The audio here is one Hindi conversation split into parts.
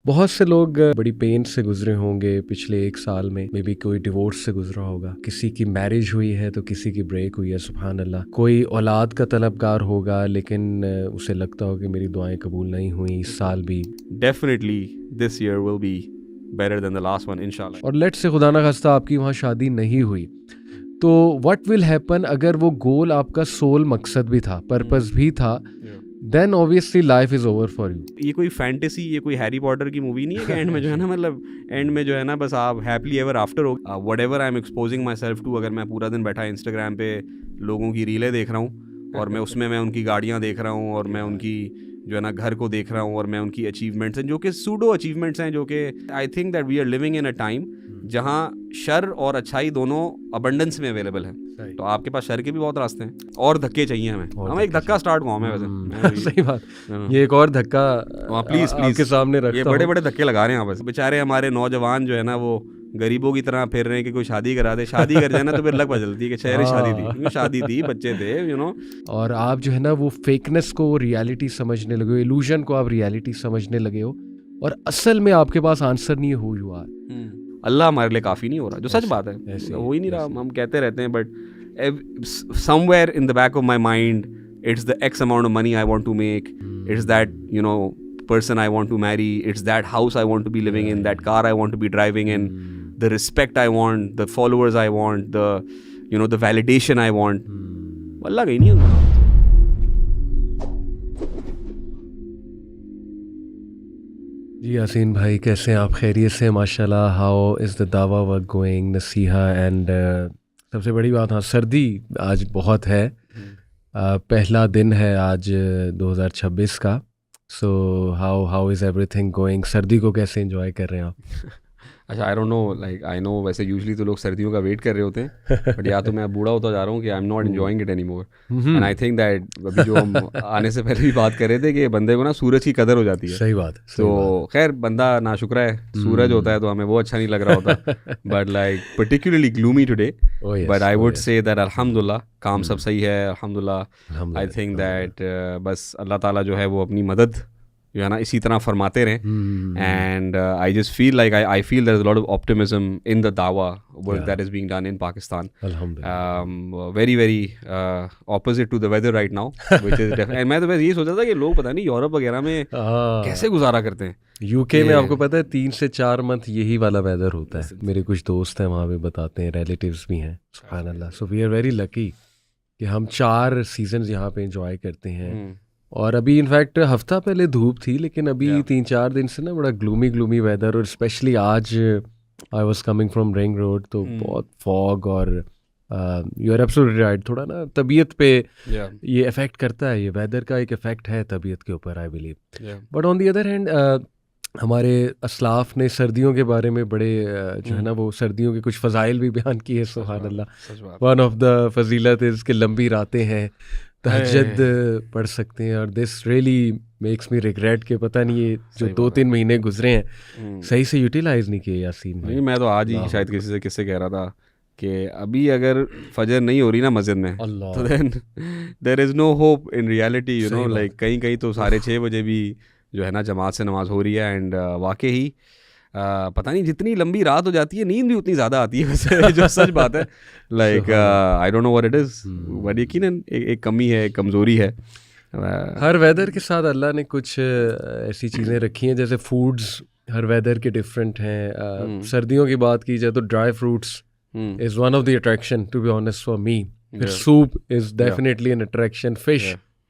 बहुत से लोग बड़ी पेन से गुजरे होंगे पिछले एक साल में, मे बी कोई डिवोर्स से गुजरा होगा, किसी की मैरिज हुई है तो किसी की ब्रेक हुई है, सुभान अल्लाह। कोई औलाद का तलबगार होगा लेकिन उसे लगता हो कि मेरी दुआएं कबूल नहीं हुई इस साल भी। Definitely this year will be better than the last one, inshallah. और लेट से खुदा ना खास्ता आपकी वहाँ शादी नहीं हुई, तो व्हाट विल हैपन अगर वो गोल आपका सोल मकसद भी था, पर्पस भी था, then obviously life is over for you. ये कोई फैंटेसी, ये कोई हैरी पॉटर की मूवी नहीं है कि एंड में जो है ना, मतलब एंड में जो है ना बस आप हैप्पीली एवर आफ्टर हो। Whatever I am exposing myself to, अगर मैं पूरा दिन बैठा इंस्टाग्राम पे लोगों की रीलें देख रहा हूँ और मैं उसमें मैं उनकी गाड़ियाँ देख रहा हूँ और मैं उनकी जो है ना घर को देख रहा हूँ और मैं उनकी अचीवमेंट्स हैं जो कि सूडो अचीवमेंट्स हैं, जो कि I think that we are living in a time जहाँ शर और अच्छाई दोनों अबंडेंस में अवेलेबल है। तो आपके पास शर के भी बहुत रास्ते हैं और धक्के चाहिए हमें एक धक्का स्टार्ट हुआ मैं वैसे सही बात, ये एक और धक्का प्लीज आपके सामने रखता ये बड़े बड़े धक्के लगा रहे हैं बस। बेचारे हमारे नौजवान जो है ना वो गरीबों की तरह फिर रहे हैं कि कोई शादी करा दे, शादी कर जाए ना तो फिर लग बदलती है कि शहर शादी थी बच्चे थे और आप जो है ना वो फेकनेस को रियलिटी समझने लगे हो, इल्यूजन को आप रियलिटी समझने लगे हो, और असल में आपके पास आंसर नहीं है हु यू आर। अल्लाह हमारे लिए काफ़ी नहीं हो रहा, जो सच बात है, हो ही नहीं रहा। हम कहते रहते हैं but somewhere in the back of my mind it's the X amount of money I want to make, it's that person I want to marry, it's that house I want to be living in, that car I want to be driving in, the respect I want, the followers I want, the validation I want. अल्लाह कहीं नहीं होता। जी यासीन भाई, कैसे हैं आप? खैरियत से? माशाल्लाह। हाउ इज़ द दावा वर्क गोइंग, नसीहा एंड सबसे बड़ी बात, हाँ सर्दी आज बहुत है, पहला दिन है आज 2026 का। So how is everything going? सर्दी को कैसे एंजॉय कर रहे हैं आप? अच्छा, I don't know, like I know वैसे यूजुअली तो लोग सर्दियों का वेट कर रहे होते हैं बट या तो मैं बूढ़ा होता जा रहा हूँ कि I am not enjoying it any more, and I think that अभी जो हम आने से पहले भी बात कर रहे थे कि बंदे को ना सूरज की कदर हो जाती है। सही बात। तो खैर बंदा नाशुक्र है, सूरज होता है तो हमें वो अच्छा नहीं लग रहा होता, but like particularly gloomy today, but I would say that अल्हम्दुलिल्लाह काम सब सही है, अल्हम्दुलिल्लाह। आई थिंक दैट बस अल्लाह ताला जो है वो अपनी मदद जो है ना इसी तरह फरमाते रहें, and I just feel like I feel there is a lot of optimism in the दावा work that is being done in Pakistan, very very opposite to the weather right now, which is definitely. मैं तो बस ये सोचा था कि लोग पता नहीं यूरोप वगैरह में कैसे गुजारा करते हैं। यूके में आपको पता है 3 से 4 मंथ यही वाला वेदर होता है। मेरे कुछ दोस्त हैं वहाँ पे बताते हैं, रिलेटिव्स भी हैं, सुभान Allah. So we are very lucky कि हम 4 सीजन्स यहाँ पे एंजॉय करते हैं। और अभी इनफैक्ट हफ्ता पहले धूप थी, लेकिन अभी 3-4 दिन से ना बड़ा ग्लूमी वेदर, और स्पेशली आज I was coming from ring road तो बहुत फॉग, और यू आर एब्सोल्युटली राइट, थोड़ा ना तबीयत पे ये इफेक्ट करता है, ये वेदर का एक इफेक्ट है तबीयत के ऊपर, I believe. But on the other hand हमारे असलाफ ने सर्दियों के बारे में बड़े जो है ना वो सर्दियों के कुछ फ़ज़ाइल भी बयान किए, सुभान अल्लाह। वन ऑफ द फजीलत इज़ कि लंबी रातें हैं, तहज्जुद पढ़ सकते हैं, और this really makes me regret कि पता नहीं ये जो 2-3 महीने गुजरे हैं सही से यूटिलाइज नहीं किए यासीन भाई। मैं तो आज ही शायद किसी से किससे कह रहा था कि अभी अगर फजर नहीं हो रही ना मस्जिद में तो then there is no hope in reality, you know, like कहीं तो 6:30 बजे भी जो है ना जमात से नमाज़ हो रही है, एंड वाकई ही पता नहीं जितनी लंबी रात हो जाती है नींद भी उतनी ज़्यादा आती है वैसे जो सच बात है, like I don't know what it is, but यकीनन एक कमी है, एक कमज़ोरी है। हर वेदर के साथ अल्लाह ने कुछ ऐसी चीज़ें रखी हैं, जैसे फूड्स हर वेदर के डिफरेंट हैं। सर्दियों की बात की जाए तो dry fruits is one of the attraction, to be honest for me. फिर soup is definitely an attraction,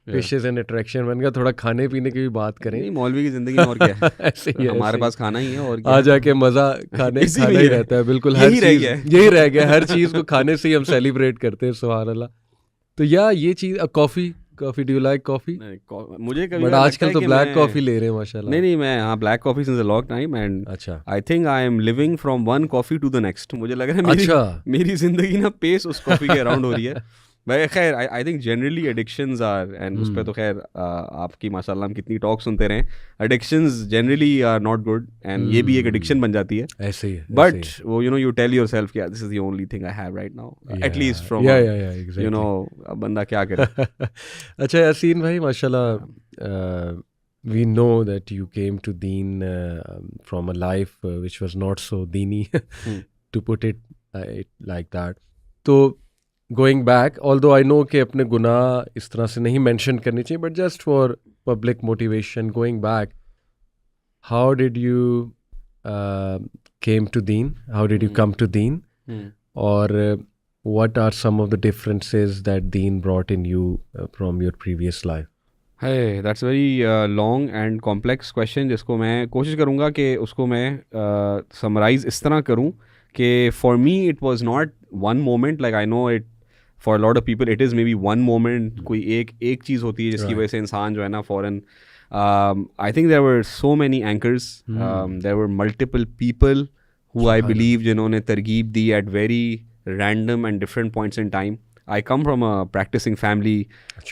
fish is an attraction. मैंने कहा थोड़ा खाने पीने की भी बात करें। नहीं, मौलवी की जिंदगी में और क्या है ऐसे ही हमारे पास खाना ही है, और क्या आ जाके मजा खाना ही रहता है। बिल्कुल यही रह गया, हर चीज को खाने से ही हम सेलिब्रेट करते हैं, सुभान अल्लाह। तो या ये चीज, coffee do you like coffee? मुझे कभी, बट आजकल तो ब्लैक कॉफी ले रहे हैं माशाल्लाह। नहीं मैं हाँ black coffee since a long time, and अच्छा I think I am living from one coffee to the next. मुझे लग रहा है मेरी जिंदगी ना पेस उस कॉफी के अराउंड हो रही है। भाई खैर I think generally addictions are, and उस पर तो खैर आपकी माशाल्लाह हम कितनी टॉक सुनते रहे, addictions generally are not good, and ये भी एक एडिक्शन बन जाती है ऐसे ही। बट वो यू टेल योरसेल्फ कि this is the only thing I have right now, at least from अब बंदा क्या करे। अच्छा यासीन भाई माशाल्लाह, we know that you came to Deen from a life which was not so deeni, to put it like that. तो going back, although I know कि अपने गुनाह इस तरह से नहीं mention करनी चाहिए, but just for public motivation, going back, how did you came to Deen? How did you come to Deen? Or what are some of the differences that Deen brought in you from your previous life? Hey, that's a very long and complex question जिसको मैं कोशिश करूँगा कि उसको मैं summarize इस तरह करूँ कि for me it was not one moment, like I know it for a lot of people it is maybe one moment, कोई एक चीज़ होती है जिसकी वजह से इंसान जो है ना फ़ौरन I think there were so many anchors, there were multiple people who I believe जिन्होंने तरगीब दी at very random and different points in time. I come from a practicing family.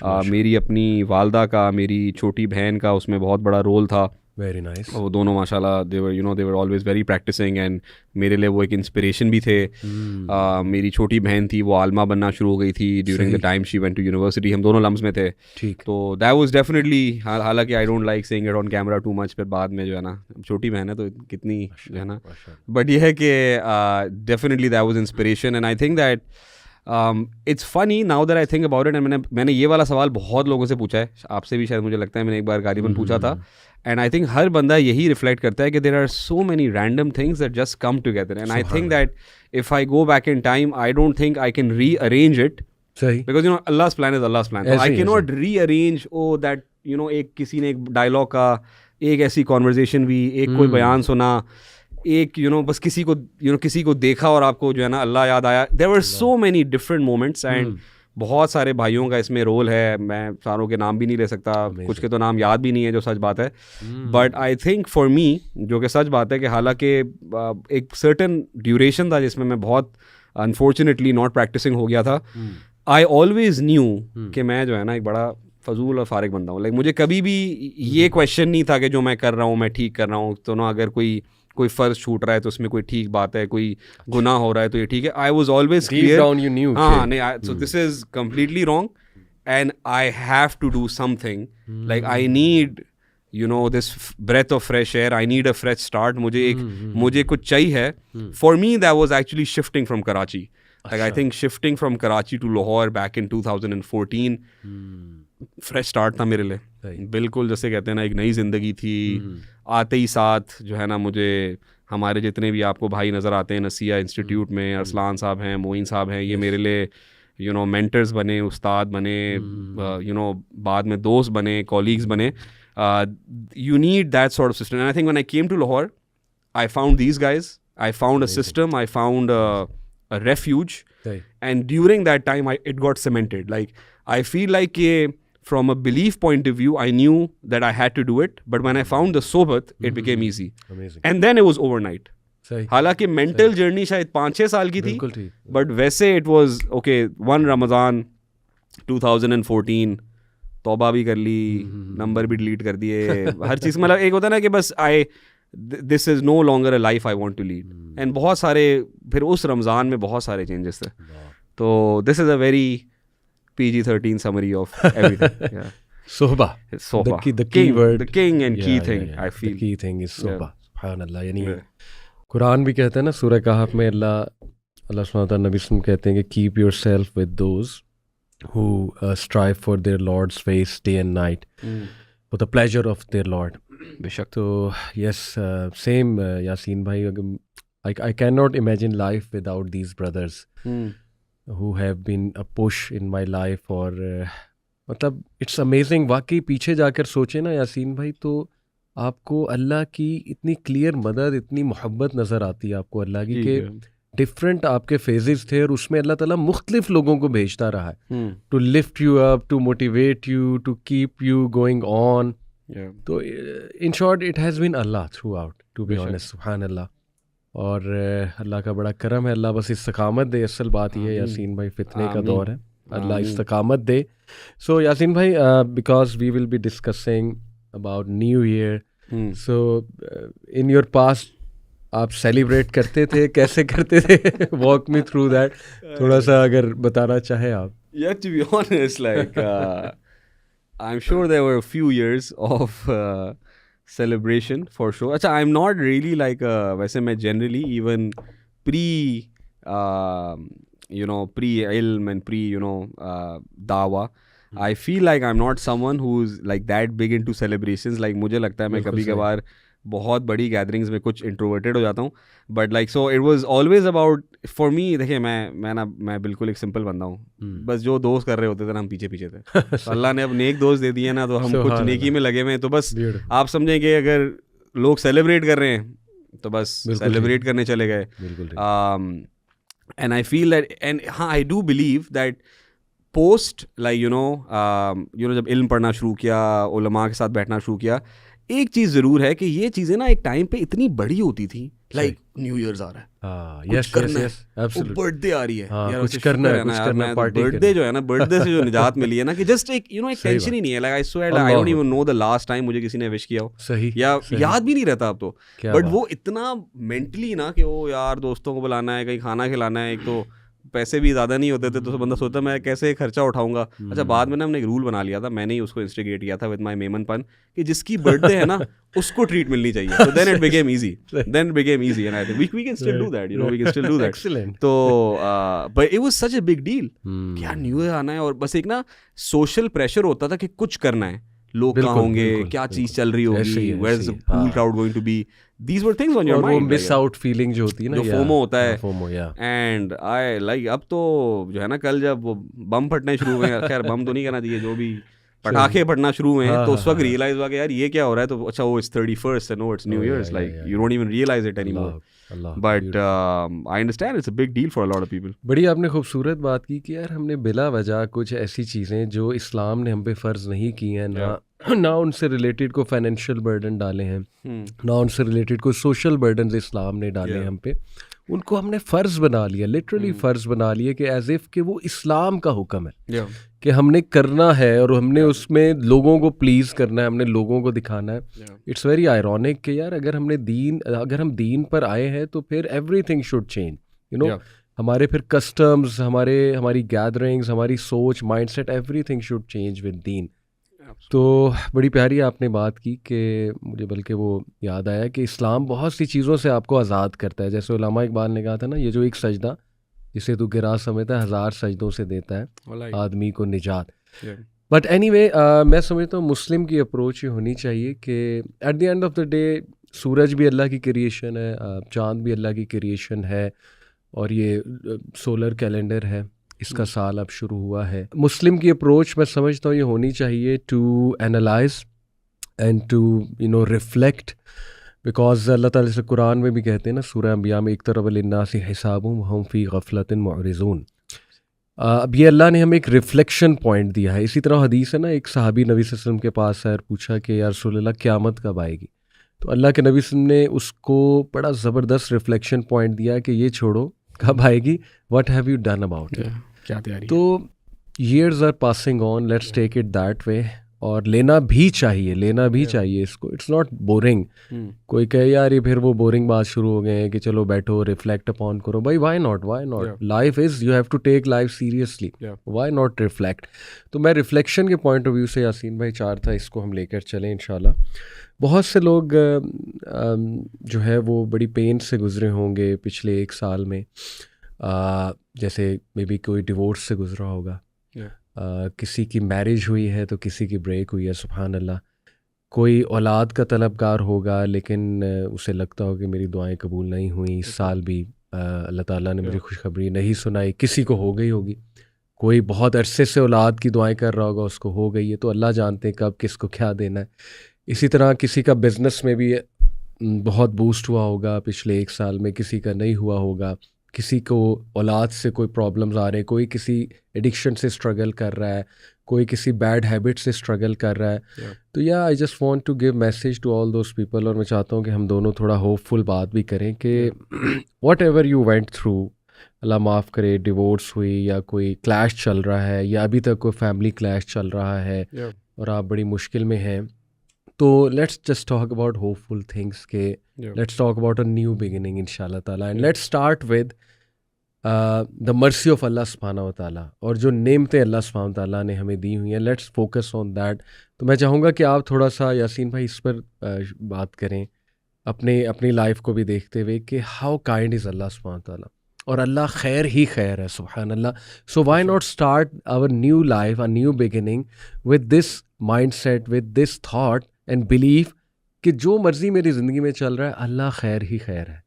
मेरी अपनी वालदा का, मेरी छोटी बहन का उसमें बहुत बड़ा रोल था. Very nice. वो दोनों माशाल्लाह they were always very practicing and मेरे लिए वो एक inspiration भी थे. मेरी छोटी बहन थी, वो आलमा बनना शुरू हो गई थी during the time she went to university. हम दोनों लम्स में थे. ठीक. तो that was definitely, हालांकि I don't like saying it on camera too much, फिर बाद में जो है ना, छोटी बहन है तो कितनी जो है ना, but ये है कि definitely that was inspiration and I think that it's funny now that I think about it, and मैंने ये वाला सवाल बहुत लोगों से पूछा है, आपसे भी शायद मुझे लगता है मैंने एक बार गालिबन पूछा था, and I think हर बंदा यही रिफ्लेक्ट करता है कि there are so many random things that just come together, and I think that if I go back in time I don't think I can rearrange it, because you know Allah's plan is Allah's plan, so I cannot rearrange that एक किसी ने एक डायलॉग का, एक ऐसी कॉन्वर्जेशन भी, एक कोई बयान सुना, एक बस किसी को देखा और आपको जो है ना अल्लाह याद आया. There were so many different moments and बहुत सारे भाइयों का इसमें रोल है. मैं सारों के नाम भी नहीं ले सकता, कुछ के तो नाम याद भी नहीं है, जो सच बात है. बट आई थिंक फॉर मी, जो कि सच बात है, कि हालांकि एक सर्टन ड्यूरेशन था जिसमें मैं बहुत अनफॉर्चुनेटली नॉट प्रैक्टिसिंग हो गया था. आई ऑलवेज न्यू कि मैं जो है ना एक बड़ा फजूल और फारिग बंदा हूँ. लाइक मुझे कभी भी ये क्वेश्चन नहीं था कि जो मैं कर रहा हूँ मैं ठीक कर रहा हूँ. तो ना अगर कोई फ़र्ज छूट रहा है तो उसमें कोई ठीक बात है, कोई गुनाह हो रहा है तो ये ठीक है. I was always clear. हाँ नहीं, so this is completely wrong and I have to do something. Like I need this breath of fresh air, I need a fresh start. मुझे कुछ चाहिए. For me that was actually shifting from Karachi. Like I think shifting from Karachi to Lahore back in 2014, fresh start था मेरे लिए. बिल्कुल जैसे कहते हैं ना, एक नई ज़िंदगी थी. आते ही साथ जो है ना, मुझे हमारे जितने भी आपको भाई नज़र आते हैं नसिया इंस्टीट्यूट में, अरसलान साहब हैं, मोइन साहब हैं, ये मेरे लिए मेंटर्स बने, उस्ताद बने, बाद में दोस्त बने, कॉलीग्स बने. You need that sort of system. And I think when I came to Lahore, I found these guys. I found a system. I found a refuge, and during that time it got cemented. Like I feel like from a belief point of view I knew that I had to do it, but when I found the sohbat it became easy. Amazing. And then it was overnight. हालांकि मेंटल जर्नी शायद 5-6 साल की थी, बट वैसे इट वाज ओके. 1 रमज़ान 2014 तौबा भी कर ली, नंबर भी डिलीट कर दिए, हर चीज़. मतलब एक होता है ना कि बस this is no longer a life I want to lead. And बहुत सारे फिर उस रमज़ान में बहुत सारे चेंजेस थे. तो this is a very PG-13 summary of everything. Yeah. Sohba. The key word. The king and key thing. I feel. The key thing is sohba. Subhanallah. यानी कुरान भी कहते हैं ना, सूरह कहफ में अल्लाह सुब्हानहू व तआला नबी सल्लल्लाहु अलैहि वसल्लम कहते हैं कि keep yourself with those who strive for their Lord's face day and night for the pleasure of their Lord. बेशक. तो यस, सेम यासीन भाई, I cannot imagine life without these brothers who have been a push in my life. और मतलब इट्स अमेजिंग. वाकई पीछे जाकर सोचे ना यासीन भाई, तो आपको अल्लाह की इतनी क्लियर मदद, इतनी मोहब्बत नज़र आती है आपको अल्लाह की, कि डिफरेंट आपके फेजेस थे और उसमें अल्लाह ताला मुख्तलिफ लोगों को भेजता रहा है to lift you up, to motivate you, to keep you going on. तो in short it has been Allah throughout, to be honest. सुभान अल्लाह. और अल्लाह का बड़ा करम है. अल्लाह बस इस्तकामत दे. असल बात ये है यासीन भाई, फितने का दौर है, अल्लाह इस्तकामत दे. सो यासीन भाई, because we will be discussing about new year, so in your past आप सेलिब्रेट करते थे, कैसे करते थे? वॉक मी थ्रू दैट, थोड़ा सा अगर बताना चाहे आप. Yeah, to be honest, like I'm sure there were a few years of celebration for sure. अच्छा, I'm not really like वैसे मैं generally even pre-ilm and dawa, I feel like I'm not someone who's like that big into celebrations. Like मुझे लगता है मैं कभी कभार बहुत बड़ी गैदरिंग्स में कुछ इंट्रोवर्टेड हो जाता हूँ. But like so it was always about for me. देखिए मैं बिल्कुल एक सिंपल बंदा हूँ. बस जो दोस्त कर रहे होते थे ना, हम पीछे थे. तो अल्लाह ने अब नेक दोस्त दे दिए ना, तो हम कुछ नेकी में लगे हुए हैं. तो बस आप समझेंगे अगर लोग सेलिब्रेट कर रहे हैं तो बस सेलिब्रेट करने चले गए. And I feel that, and हाँ, I do believe that post like जब इल्म पढ़ना शुरू किया, उलमा के साथ बैठना शुरू किया, एक चीज़ ज़रूर है कि ये चीज़ें ना एक टाइम पे इतनी बड़ी होती थी. लाइक न्यू ईयर्स आ रहा है, यस यस एब्सोल्युटली, बर्थडे आ रही है, यार कुछ करना है, पार्टी. बर्थडे जो है ना, बर्थडे से जो निजात मिली है ना, कि जस्ट एक एक टेंशन ही नहीं है. Like I swear I don't even know the last time मुझे किसी ने विश किया हो. सही, या याद भी नहीं रहता अब तो. बट वो इतना मेंटली ना कि वो यार दोस्तों को बुलाना है, कहीं खाना खिलाना है. एक तो पैसे भी ज़्यादा नहीं होते थे, तो बंदा सोचता मैं कैसे खर्चा उठाऊंगा. अच्छा, बाद में ना हमने एक रूल बना लिया था, मैंने ही उसको इंस्टिगेट किया था विद माय मेमनपन, कि जिसकी बर्थडे है ना उसको ट्रीट मिलनी चाहिए. तो then it became easy and I think we can still do that, we can still do that. तो but it was such a big deal कि यार न्यू ईयर आना है, और बस एक ना सोशल प्रेशर होता था कि कुछ करना है. लोग कहाँ होंगे, क्या चीज चल रही होगी, where is the cool crowd going to be. These were things on your mind. वो मिस आउट फीलिंग जो होती है ना, जो फोमो होता है. फोमो, या. एंड आई लाइक अब तो जो है ना, कल जब वो बम फटने शुरू हुए हैं, खैर बम तो नहीं कहना चाहिए, जो भी पटाखे फटना शुरू हुए हैं, तो उस वक्त रियलाइज हुआ कि यार ये क्या हो रहा है. तो अच्छा, वो it's 31st and no, it's New Year's. Like you don't even realize it anymore. But I understand it's a big deal for a lot of people. बड़ी आपने खूबसूरत बात की कि यार हमने बिला वजह कुछ ऐसी चीज़ें जो इस्लाम ने हम पे फ़र्ज़ नहीं की हैं, ना उनसे रिलेटेड को फाइनेंशियल बर्डन डाले हैं, ना उनसे रिलेटेड कोई सोशल बर्डन इस्लाम ने डाले हैं हम पे, उनको हमने फ़र्ज़ बना लिया, लिटरली फ़र्ज़ बना लिया कि एज इफ़ कि वो इस्लाम का हुक्म है कि हमने करना है, और हमने उसमें लोगों को प्लीज़ करना है, हमने लोगों को दिखाना है. इट्स वेरी आयरॉनिक कि यार अगर हम दीन पर आए हैं तो फिर एवरीथिंग शुड चेंज. हमारे फिर कस्टम्स, हमारी गैदरिंग्स, हमारी सोच, mindset, everything should change with दीन. तो बड़ी प्यारी आपने बात की कि मुझे बल्कि वो याद आया कि इस्लाम बहुत सी चीज़ों से आपको आज़ाद करता है. जैसे उलमा इकबाल ने कहा था ना, ये जो एक सजदा जिसे तू गिरा समझता है 1000 सजदों से देता है आदमी को निजात. बट एनीवे, मैं समझता हूँ मुस्लिम की अप्रोच ये होनी चाहिए कि at the end of the day सूरज भी अल्लाह की क्रिएशन है, चाँद भी अल्लाह की क्रिएशन है, और ये सोलर कैलेंडर है, इसका साल अब शुरू हुआ है. मुस्लिम की अप्रोच मैं समझता हूँ ये होनी चाहिए to analyse and to reflect, because Allah ताला से कुरान में भी कहते हैं ना, सूरह अंबिया में, इक़्तरब लिन्नासि हिसाबुहुम वहुम फ़ी गफ़लतिन मुअरिज़ून. अब ये अल्लाह ने हमें एक रिफ्लेक्शन पॉइंट दिया है. इसी तरह हदीस है ना, एक सहाबी नबी सल्लल्लाहु अलैहि वसल्लम के पास आया और पूछा कि या रसूलल्लाह क़यामत कब आएगी. तो अल्लाह के नबी सल्लल्लाहु अलैहि वसल्लम ने उसको बड़ा ज़बरदस्त रिफ्लेक्शन पॉइंट दिया कि ये छोड़ो कब आएगी, what have you done about it. क्या तैयारी. तो years are passing on, let's take it that way, और लेना भी चाहिए इसको. It's not boring. कोई कहे यार ये फिर वो बोरिंग बात शुरू हो गए हैं कि चलो बैठो रिफ्लेक्ट अपॉन करो. भाई why not, life is, you have to take life seriously, why not reflect. तो मैं रिफ्लेक्शन के पॉइंट ऑफ व्यू से यासीन भाई चाह था इसको हम लेकर चलें इंशाल्लाह. बहुत से लोग जो है वो बड़ी पेन से गुजरे होंगे पिछले एक साल में. जैसे मे बी कोई डिवोर्स से गुजरा होगा, किसी की मैरिज हुई है तो किसी की ब्रेक हुई है, सुभान अल्लाह. कोई औलाद का तलबगार होगा, लेकिन उसे लगता हो कि मेरी दुआएं कबूल नहीं हुई इस साल भी, अल्लाह ताला ने मुझे खुशखबरी नहीं सुनाई. किसी को हो गई होगी, कोई बहुत अरसे से औलाद की दुआएं कर रहा होगा, उसको हो गई है. तो अल्लाह जानते हैं कब किसको क्या देना है. इसी तरह किसी का बिज़नेस में भी बहुत बूस्ट हुआ होगा पिछले एक साल में, किसी का नहीं हुआ होगा. किसी को औलाद से कोई प्रॉब्लम्स आ रहे हैं, कोई किसी एडिक्शन से स्ट्रगल कर रहा है, कोई किसी बैड हैबिट से स्ट्रगल कर रहा है. तो या I just want to give message to all those people, और मैं चाहता हूँ कि हम दोनों थोड़ा होपफुल बात भी करें कि whatever you went through, Allah माफ़ करे, डिवोर्स हुई या कोई क्लैश चल रहा है या अभी तक कोई फैमिली क्लैश चल रहा है और आप बड़ी मुश्किल में हैं, तो let's just talk about hopeful things के let's talk about a new beginning इंशाल्लाह ताला. And let's start with the mercy of Allah सुब्हानहू व तआला और जो नेमतें अल्लाह सुब्हानहू व तआला ने हमें दी हुई हैं, लेट्स फोकस ऑन दैट। तो मैं चाहूँगा कि आप थोड़ा सा यासीन भाई इस पर बात करें अपनी लाइफ को भी देखते हुए कि हाउ काइंड इज़ अल्लाह सुब्हानहू व तआला, और अल्लाह खैर ही खैर है, सुभान Allah. So why not start our new life, a new beginning with this mindset, with this thought and believe कि जो मर्ज़ी मेरी ज़िंदगी में चल रहा है अल्लाह खैर ही खैर है,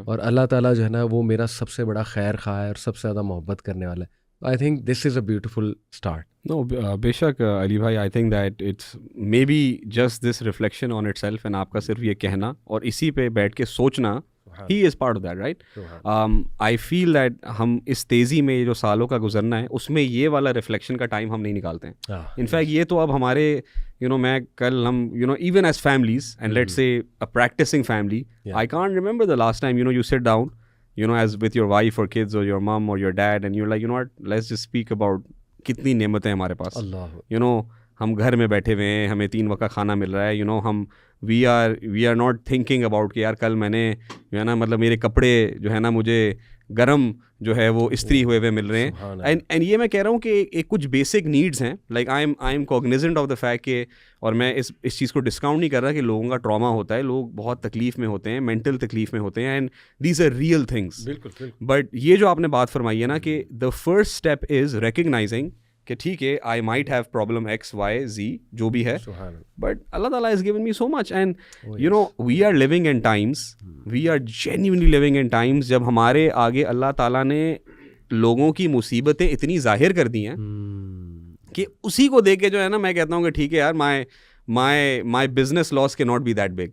और अल्लाह ताला जो है ना वो मेरा सबसे बड़ा खैर खा है और सबसे ज़्यादा मोहब्बत करने वाला है। I think this is a beautiful start. No बेशक अली भाई, I think that it's maybe just this reflection on itself and आपका सिर्फ ये कहना और इसी पे बैठ के सोचना, he is part of that, right? I feel that हम इस तेज़ी में जो सालों का गुजरना है उसमें ये वाला रिफ्लेक्शन का टाइम हम नहीं निकालते हैं। इनफैक्ट ये तो अब हमारे मैं कल हम even as families and let's say a practicing family, I can't remember the last time you sit down as with your wife or kids or your mom or your dad and you're like, what, let's just speak about कितनी नेमतें हमारे पास, हम घर में बैठे हुए हैं, हमें 3 वक्त का खाना मिल रहा है, हम we are not thinking about कि यार कल मैंने मतलब मेरे कपड़े जो है ना मुझे गरम जो है वो इस्त्री हुए हुए मिल रहे हैं। एंड ये मैं कह रहा हूँ कि एक कुछ बेसिक नीड्स हैं, like I am Cognizant of the fact के, और मैं इस चीज़ को डिस्काउंट नहीं कर रहा कि लोगों का ट्रॉमा होता है, लोग बहुत तकलीफ़ में होते हैं, मेंटल तकलीफ़ में होते हैं, and these are real things. बिल्कुल। बट ये जो आपने बात फरमाई है ना कि the first step is recognising कि ठीक है, I might have problem X, Y, Z जो भी है, but Allah Taala has given me so much and we are living in times, we are genuinely living in times जब हमारे आगे अल्लाह ताला ने लोगों की मुसीबतें इतनी जाहिर कर दी हैं कि उसी को देख के जो है ना मैं कहता हूँ कि ठीक है यार, माई बिजनेस लॉस के नॉट बी दैट बिग,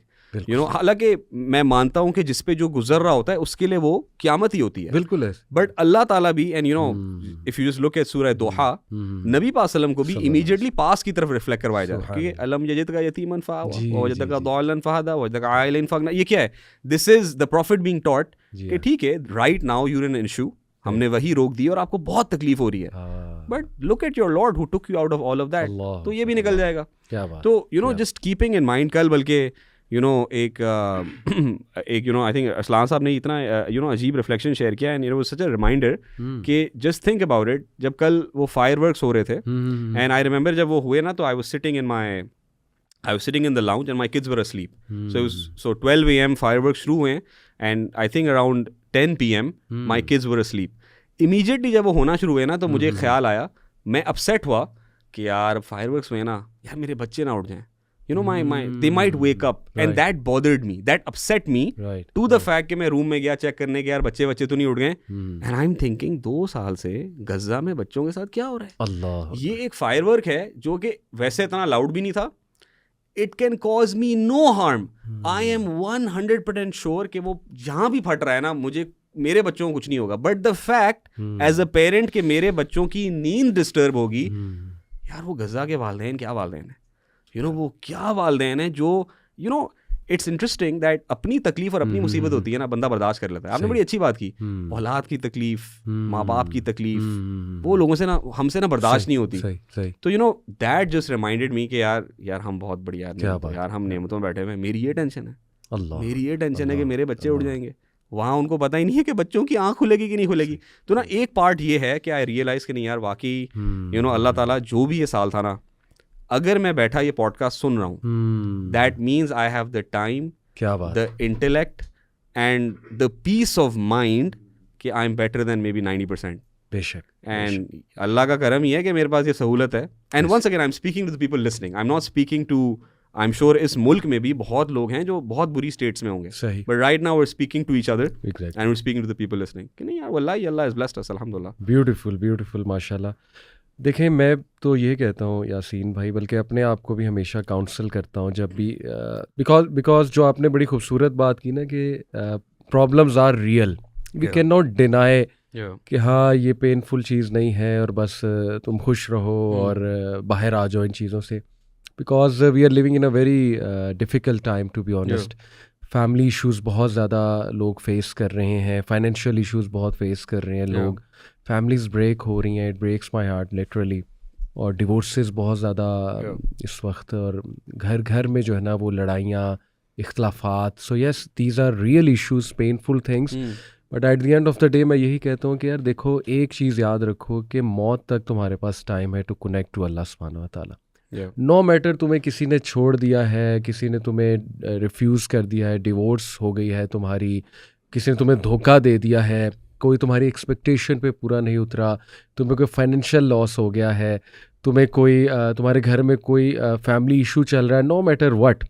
हालांकि मैं मानता हूँ कि जिस पे जो गुजर रहा होता है उसके लिए वो क़यामत ही होती है। बिल्कुल है। बट अल्लाह ताला भी, and if you just look at सूरह दोहा, नबी पाक सल्लम को भी इमीडिएटली पास की तरफ रिफ्लेक्ट करवाया जाता है कि अलम यजिदका यतीमन फआवा व वजदका दालन फहदा व वजदका आइलन फगना। ये क्या है? This is the prophet being taught कि ठीक है, right now you are in an issue, हमने वही रोक दी और आपको बहुत तकलीफ हो रही है, but look at your Lord who took you out of all of that, तो ये भी निकल जाएगा। तो जस्ट कीपिंग इन माइंड, कल बल्कि एक आई थिंक असलान साहब ने इतना अजीब रिफ्लेक्शन शेयर किया and was such a reminder कि जस्ट थिंक अबाउट इट, जब कल वो फायरवर्क्स हो रहे थे एंड आई रिमेंबर जब वो हुए ना, तो I was sitting in the lounge and my kids were asleep, so 12 AM fireworks शुरू हुए and I think around 10 PM my kids were asleep। Immediately जब वो होना शुरू हुए ना, तो मुझे ख्याल आया, मैं अपसेट हुआ कि यार फायरवर्क्स हुए ना, यार मेरे बच्चे ना उठ जाएं, they might wake up, and that bothered me, that upset me to the fact कि मैं रूम में गया चेक करने के, यार बच्चे तो नहीं उठ गए, and I'm thinking 2 साल से गजा में बच्चों के साथ क्या हो रहा है? अल्लाह, ये एक फायरवर्क है जो कि वैसे इतना लाउड भी नहीं था, it can cause me no harm, I am 100% sure कि वो जहाँ भी फट रहा है ना, मेरे बच्चों को कुछ नहीं होगा, but the fact as a parent कि मेरे बच्चों की नींद डिस्टर्ब होगी, यार वो गजा के वालदैन क्या वालदैन है, वो क्या वालदैन है जो इट्स इंटरेस्टिंग दैट अपनी तकलीफ और अपनी मुसीबत होती है ना, बंदा बर्दाश्त कर लेता है। आपने बड़ी अच्छी बात की, औलाद की तकलीफ, माँ बाप की तकलीफ, वो लोगों से ना, हमसे ना बर्दाश्त नहीं होती। तो दैट जस्ट रिमाइंडेड मी कि यार हम बहुत बढ़िया यार, हम नेमतों में बैठे हुए हैं, मेरी ये टेंशन है कि मेरे बच्चे उड़ जाएंगे, वहाँ उनको पता ही नहीं है कि बच्चों की आँख खुलेगी कि नहीं खुलेगी। तो ना एक पार्ट ये है कि आई रियलाइज़ कि नहीं यार, वाकई अल्लाह ताला जो भी ये साल था ना, अगर मैं बैठा ये पॉडकास्ट सुन रहा हूँ, that means I have the time, the intellect and the peace of mind कि I am better than maybe 90%। बेशक। एंड अल्लाह का करम ही है कि मेरे पास ये सहूलत है। And once again I am speaking to the people listening, I am not speaking to, I am sure इस मुल्क में भी बहुत लोग हैं जो बहुत बुरी स्टेट्स में होंगे, but right now we are speaking to each other and we are speaking to the people listening कि नहीं यार वल्लाही अल्लाह हैज़ ब्लेस्ड अस, अल्हम्दुलिल्लाह। ब्यूटीफुल माशाल्लाह। देखें, मैं तो ये कहता हूँ यासीन भाई, बल्कि अपने आप को भी हमेशा काउंसल करता हूँ जब भी, बिकॉज जो आपने बड़ी खूबसूरत बात की ना कि problems are real, we can not deny कि हाँ ये पेनफुल चीज़ नहीं है और बस तुम खुश रहो और बाहर आ जाओ इन चीज़ों से, because we are living in a very difficult time to be honest. Family issues बहुत ज़्यादा लोग फेस कर रहे हैं, फाइनेंशियल इश्यूज़ बहुत फेस कर रहे हैं लोग, फैमिलीज़ ब्रेक हो रही हैं, it breaks my heart literally, और डिवोर्सेस बहुत ज़्यादा इस वक्त, और घर में जो है ना वो लड़ाइयाँ, इख्तलाफात, so yes these are real issues, painful things, but at the end of the day मैं यही कहता हूँ कि यार देखो, एक चीज़ याद रखो कि मौत तक तुम्हारे पास टाइम है टू कनेक्ट टू अल्लाह सुब्हानहू व तआला। नो मैटर तुम्हें किसी ने छोड़ दिया है, किसी ने तुम्हें रिफ्यूज़ कर दिया है, डिवोर्स हो गई है तुम्हारी, किसी ने तुम्हें धोखा दे दिया है, कोई तुम्हारी एक्सपेक्टेशन पे पूरा नहीं उतरा, तुम्हें कोई फाइनेंशियल लॉस हो गया है, तुम्हें कोई तुम्हारे घर में कोई फैमिली इशू चल रहा है, नो मैटर व्हाट,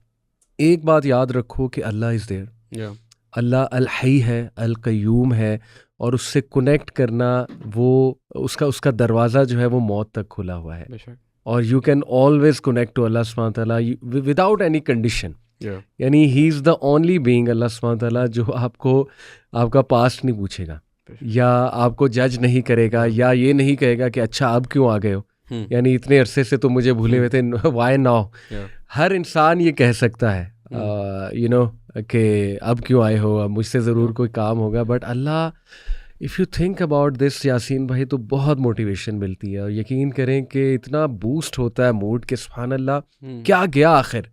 एक बात याद रखो कि अल्लाह इज़ देयर। अल्लाह अल हई है, अल कय्यूम है, और उससे कनेक्ट करना वो उसका दरवाज़ा जो है वो मौत तक खुला हुआ है। और you can always connect to Allah सुब्हानहू व तआला विदाउट एनी कंडीशन। यानी he is the only being, Allah सुब्हानहू व तआला, जो आपको आपका पास्ट नहीं पूछेगा या आपको जज नहीं करेगा या ये नहीं कहेगा कि अच्छा अब क्यों आ गए हो, यानी इतने अरसे से तो मुझे भूले हुए थे, वाई नाउ। हर इंसान ये कह सकता है यू नो कि अब क्यों आए हो, अब मुझसे ज़रूर कोई काम होगा। But Allah, if you think about this Yasin भाई, तो बहुत मोटिवेशन मिलती है। और यकीन करें कि इतना बूस्ट होता है मूड कि सुभान अल्लाह, क्या गया आखिर,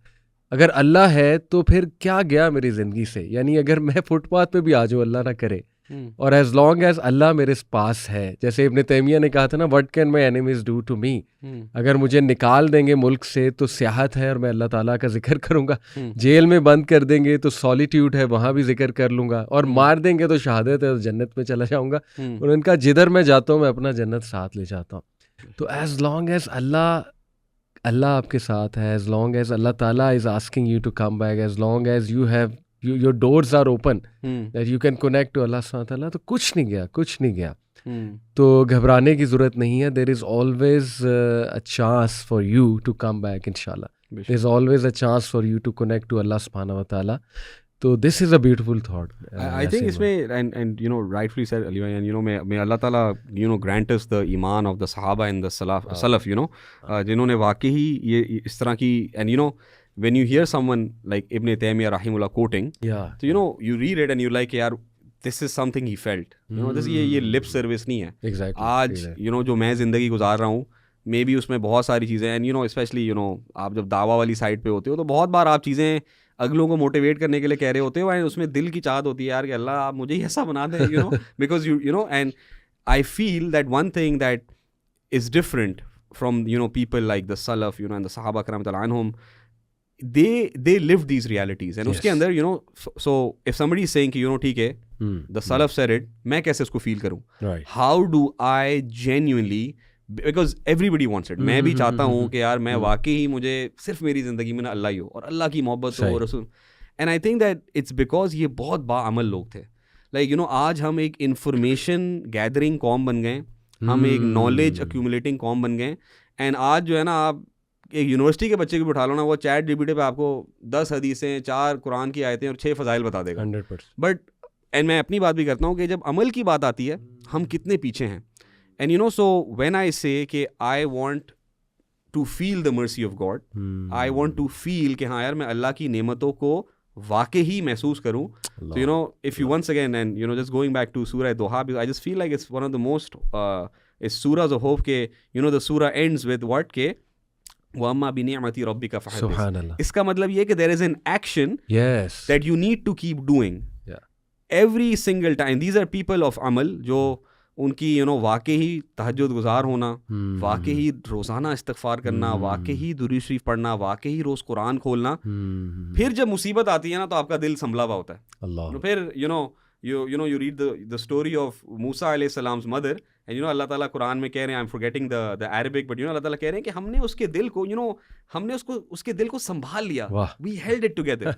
अगर अल्लाह है तो फिर क्या गया मेरी ज़िंदगी से। यानी अगर मैं फुटपाथ पे भी आ जाऊँ, अल्लाह ना करे, और एज लॉन्ग एज अल्लाह मेरे पास है, जैसे इब्न तैमिया ने कहा था ना, what can my enemies do to me, अगर मुझे निकाल देंगे मुल्क से तो सियाहत है और मैं अल्लाह ताला का जिक्र करूँगा, जेल में बंद कर देंगे तो सॉलिट्यूड है, वहाँ भी जिक्र कर लूँगा, और मार देंगे तो शहादत है, तो जन्नत में चला जाऊँगा। उन्होंने कहा जिधर मैं जाता हूँ मैं अपना जन्नत साथ ले जाता हूँ। तो एज लॉन्ग एज अल्लाह आपके साथ है, as long as Allah Taala is asking you to come back, as long as you have your doors are open that you can connect to Allah subhanahu wa ta'ala, तो कुछ नहीं गया। तो घबराने की ज़रूरत नहीं है। there is always a chance for you to come back inshallah. there is always a chance for you to connect to Allah subhanahu wa ta'ala. तो this is a beautiful thought. I think इसमें and you know rightfully said Ali, and you know may Allah Ta'ala you know grant us the iman of the Sahaba and the Salaf, you know जिन्होंने वाकई ये इस तरह की, and you know when you hear someone like Ibn Taymiyyah rahimullah quoting, so you know you read it and you're like यार this is something he felt, you know this ये lip service नहीं है। Exactly. आज you know जो मैं ज़िंदगी गुजार रहा हूँ, मे बी उसमें बहुत सारी चीज़ें, and you no specially you know आप जब दावा वाली साइड पे होते हो तो बहुत बार आप चीज़ें अगलों को मोटिवेट करने के लिए कह रहे होते हो, एंड उसमें दिल की चाहत होती है यार कि अल्लाह आप मुझे ही ऐसा बना दें, you know because you know and I feel that one thing that is different from you know people like the self, you know and the सहाबा करम अन्हुम, they live these realities, and उसके अंदर you know so if somebody is saying कि you know ठीक है the salaf said it, मैं कैसे उसको feel करूँ, how do I genuinely, because everybody wants it, मैं भी चाहता हूँ कि यार मैं वाकई मुझे सिर्फ मेरी ज़िंदगी में ना अल्लाह ही हो और अल्लाह की मोहब्बत हो रसूल, and I think that it's because ये बहुत बाअमल लोग थे, like you know आज हम एक information gathering कौम बन गए, हम एक knowledge accumulating कौम बन गए, and आज जो है ना आप एक यूनिवर्सिटी के बच्चे को बिठा लो ना, वो चैट जीपीटी पे आपको 10 हदीसें, 4 कुरान की आयतें और 6 फ़ज़ाइल बता देगा 100%। बट एंड मैं अपनी बात भी करता हूँ कि जब अमल की बात आती है हम कितने पीछे हैं, and you know so when I say कि I want to feel the mercy of God, I want to feel कि हाँ यार मैं अल्लाह की नेमतों को वाकई ही महसूस करूँ, तो you know if you once again and you know just going back to सूरह दोहा, I just feel like it's one of the most is सूराज ऑफ होप के, यू नो द सूरा एंड्स विद व्हाट के वम्मा बिनिअमति रब्बिका फहदिस। इसका मतलब ये कि there is an action that you need to keep doing every single time. These are people of अमल जो उनकी यू नो वाकई ही तहज्जुद गुजार होना, वाकई ही रोज़ाना इस्तग़फ़ार करना, वाकई ही दुरूद शरीफ पढ़ना, वाकई ही रोज़ कुरान खोलना, फिर जब मुसीबत आती है ना तो आपका दिल संभला हुआ होता है। तो फिर you know you read the story of Musa alayhi salam's mother, and you know अल्लाह ताला कुरान में कह रहे हैं, I'm forgetting the Arabic, but you know अल्लाह ताला कह रहे हैं कि हमने उसके दिल को you know हमने उसके दिल को संभाल लिया, we held it together,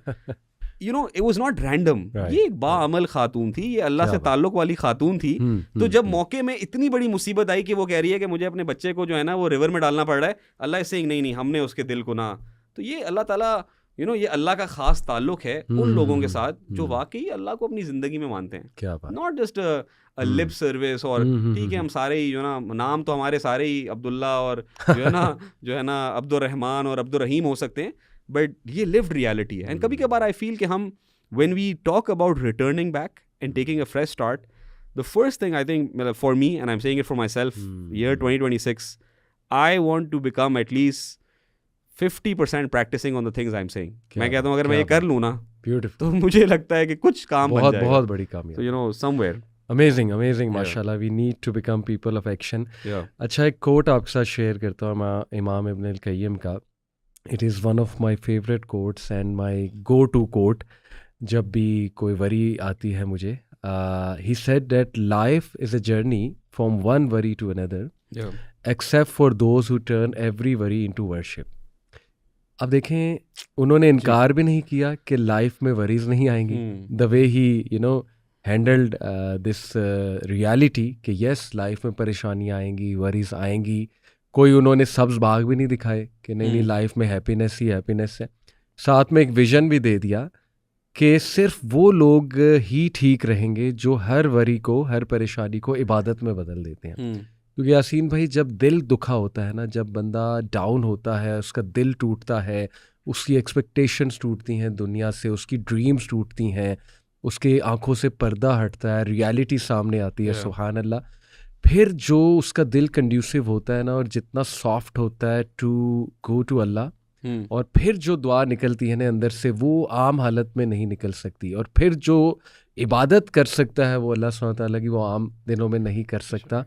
you know it was not random, ये एक बाअमल खातून थी, ये अल्लाह से ताल्लुक वाली खातून थी। तो जब मौके में इतनी बड़ी मुसीबत आई कि वो कह रही है कि मुझे अपने बच्चे को जो है ना वो रिवर में डालना पड़ रहा है, अल्लाह से नहीं हमने उसके दिल को ना, तो ये अल्लाह ताला यू नो ये अल्लाह का खास ताल्लुक है उन लोगों के साथ जो वाकई अल्लाह को अपनी ज़िंदगी में मानते हैं, क्या बात, not just a lip service, और ठीक है हम सारे ही जो ना नाम तो हमारे सारे ही अब्दुल्ला और जो है ना अब्दुर्रहमान और अब्दुर्रहीम हो सकते हैं, बट ये लिव्ड रियलिटी है। एंड कभी कभार आई फील कि हम when we talk about returning back and taking a fresh start, the first thing I think for me, and I am saying it for myself, year 2026 I want to become at least 50% practicing on the things I'm saying। मैं कहता हूँ अगर मैं ये कर लूँ ना ब्यूटीफुल। तो मुझे लगता है कि कुछ काम बन जाएगा, बहुत बड़ी कामयाबी। तो यू नो समवेयर अमेजिंग माशाल्लाह, we need to become people of action. अच्छा, एक कोट आपके साथ शेयर करता हूँ मैं इमाम इब्न अल क़य्यिम का। It is one of my favourite quotes and my go to quote जब भी कोई वरी आती है मुझे। He said that life is a journey from one worry to another except for those who turn every worry into worship. अब देखें, उन्होंने इनकार भी नहीं किया कि लाइफ में वरीज नहीं आएंगी। The way he you know handled this reality कि यस लाइफ में परेशानियाँ आएंगी, वरीज आएंगी। कोई उन्होंने सब्ज बाग भी नहीं दिखाए कि नहीं लाइफ में हैप्पीनेस ही हैप्पीनेस है। साथ में एक विजन भी दे दिया कि सिर्फ वो लोग ही ठीक रहेंगे जो हर वरी को, हर परेशानी को इबादत में बदल देते हैं। क्योंकि यासीन भाई, जब दिल दुखा होता है ना, जब बंदा डाउन होता है, उसका दिल टूटता है, उसकी एक्सपेक्टेशंस टूटती हैं दुनिया से, उसकी ड्रीम्स टूटती हैं, उसके आंखों से पर्दा हटता है, रियलिटी सामने आती है, सुभान अल्लाह। फिर जो उसका दिल कंड्यूसिव होता है ना, और जितना सॉफ्ट होता है टू गो टू अल्लाह, और फिर जो दुआ निकलती है ना अंदर से, वो आम हालत में नहीं निकल सकती। और फिर जो इबादत कर सकता है वो अल्लाह सुब्हानहू व तआला की, वो आम दिनों में नहीं कर सकता।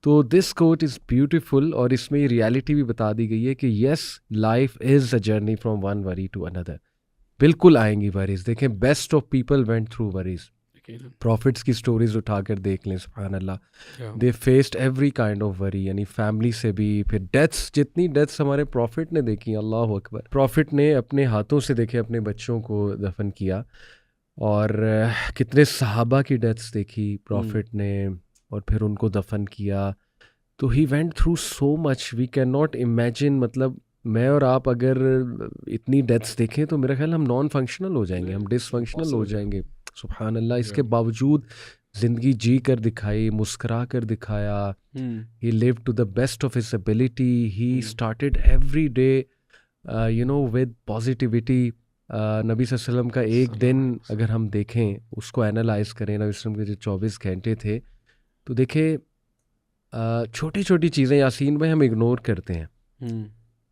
तो दिस कोट इज़ ब्यूटीफुल, और इसमें ये रियलिटी भी बता दी गई है कि yes life is a journey from one worry to another. बिल्कुल आएंगी वरीज। देखें, best of people went through worries. Prophets की स्टोरीज उठाकर देख लें, सुभान अल्लाह, they faced every kind of worry, यानी फैमिली से भी, फिर डेथ्स, जितनी डेथ्स हमारे प्रॉफिट ने देखी, अल्लाह अकबर। प्रॉफिट ने अपने हाथों से देखे अपने बच्चों को दफन किया, और कितने सहाबा की डेथ्स देखी प्रॉफिट ने, और फिर उनको दफन किया। तो he went through so much, we can not imagine. मतलब मैं और आप अगर इतनी डेथ्स देखें तो मेरा ख्याल हम नॉन फंक्शनल हो जाएंगे, हम डिसफंक्शनल हो जाएंगे। सुभान अल्लाह, इसके बावजूद ज़िंदगी जी कर दिखाई, मुस्करा कर दिखाया। He live to the best of his ability, he started every day you know with positivity. नबी सल्लल्लाहु अलैहि वसल्लम का एक दिन अगर हम देखें, उसको एनालाइज करें, नबी सल्लल्लाहु अलैहि वसल्लम के जो 24 घंटे थे, तो देखें छोटी छोटी चीज़ें यासीन भाई हम इग्नोर करते हैं।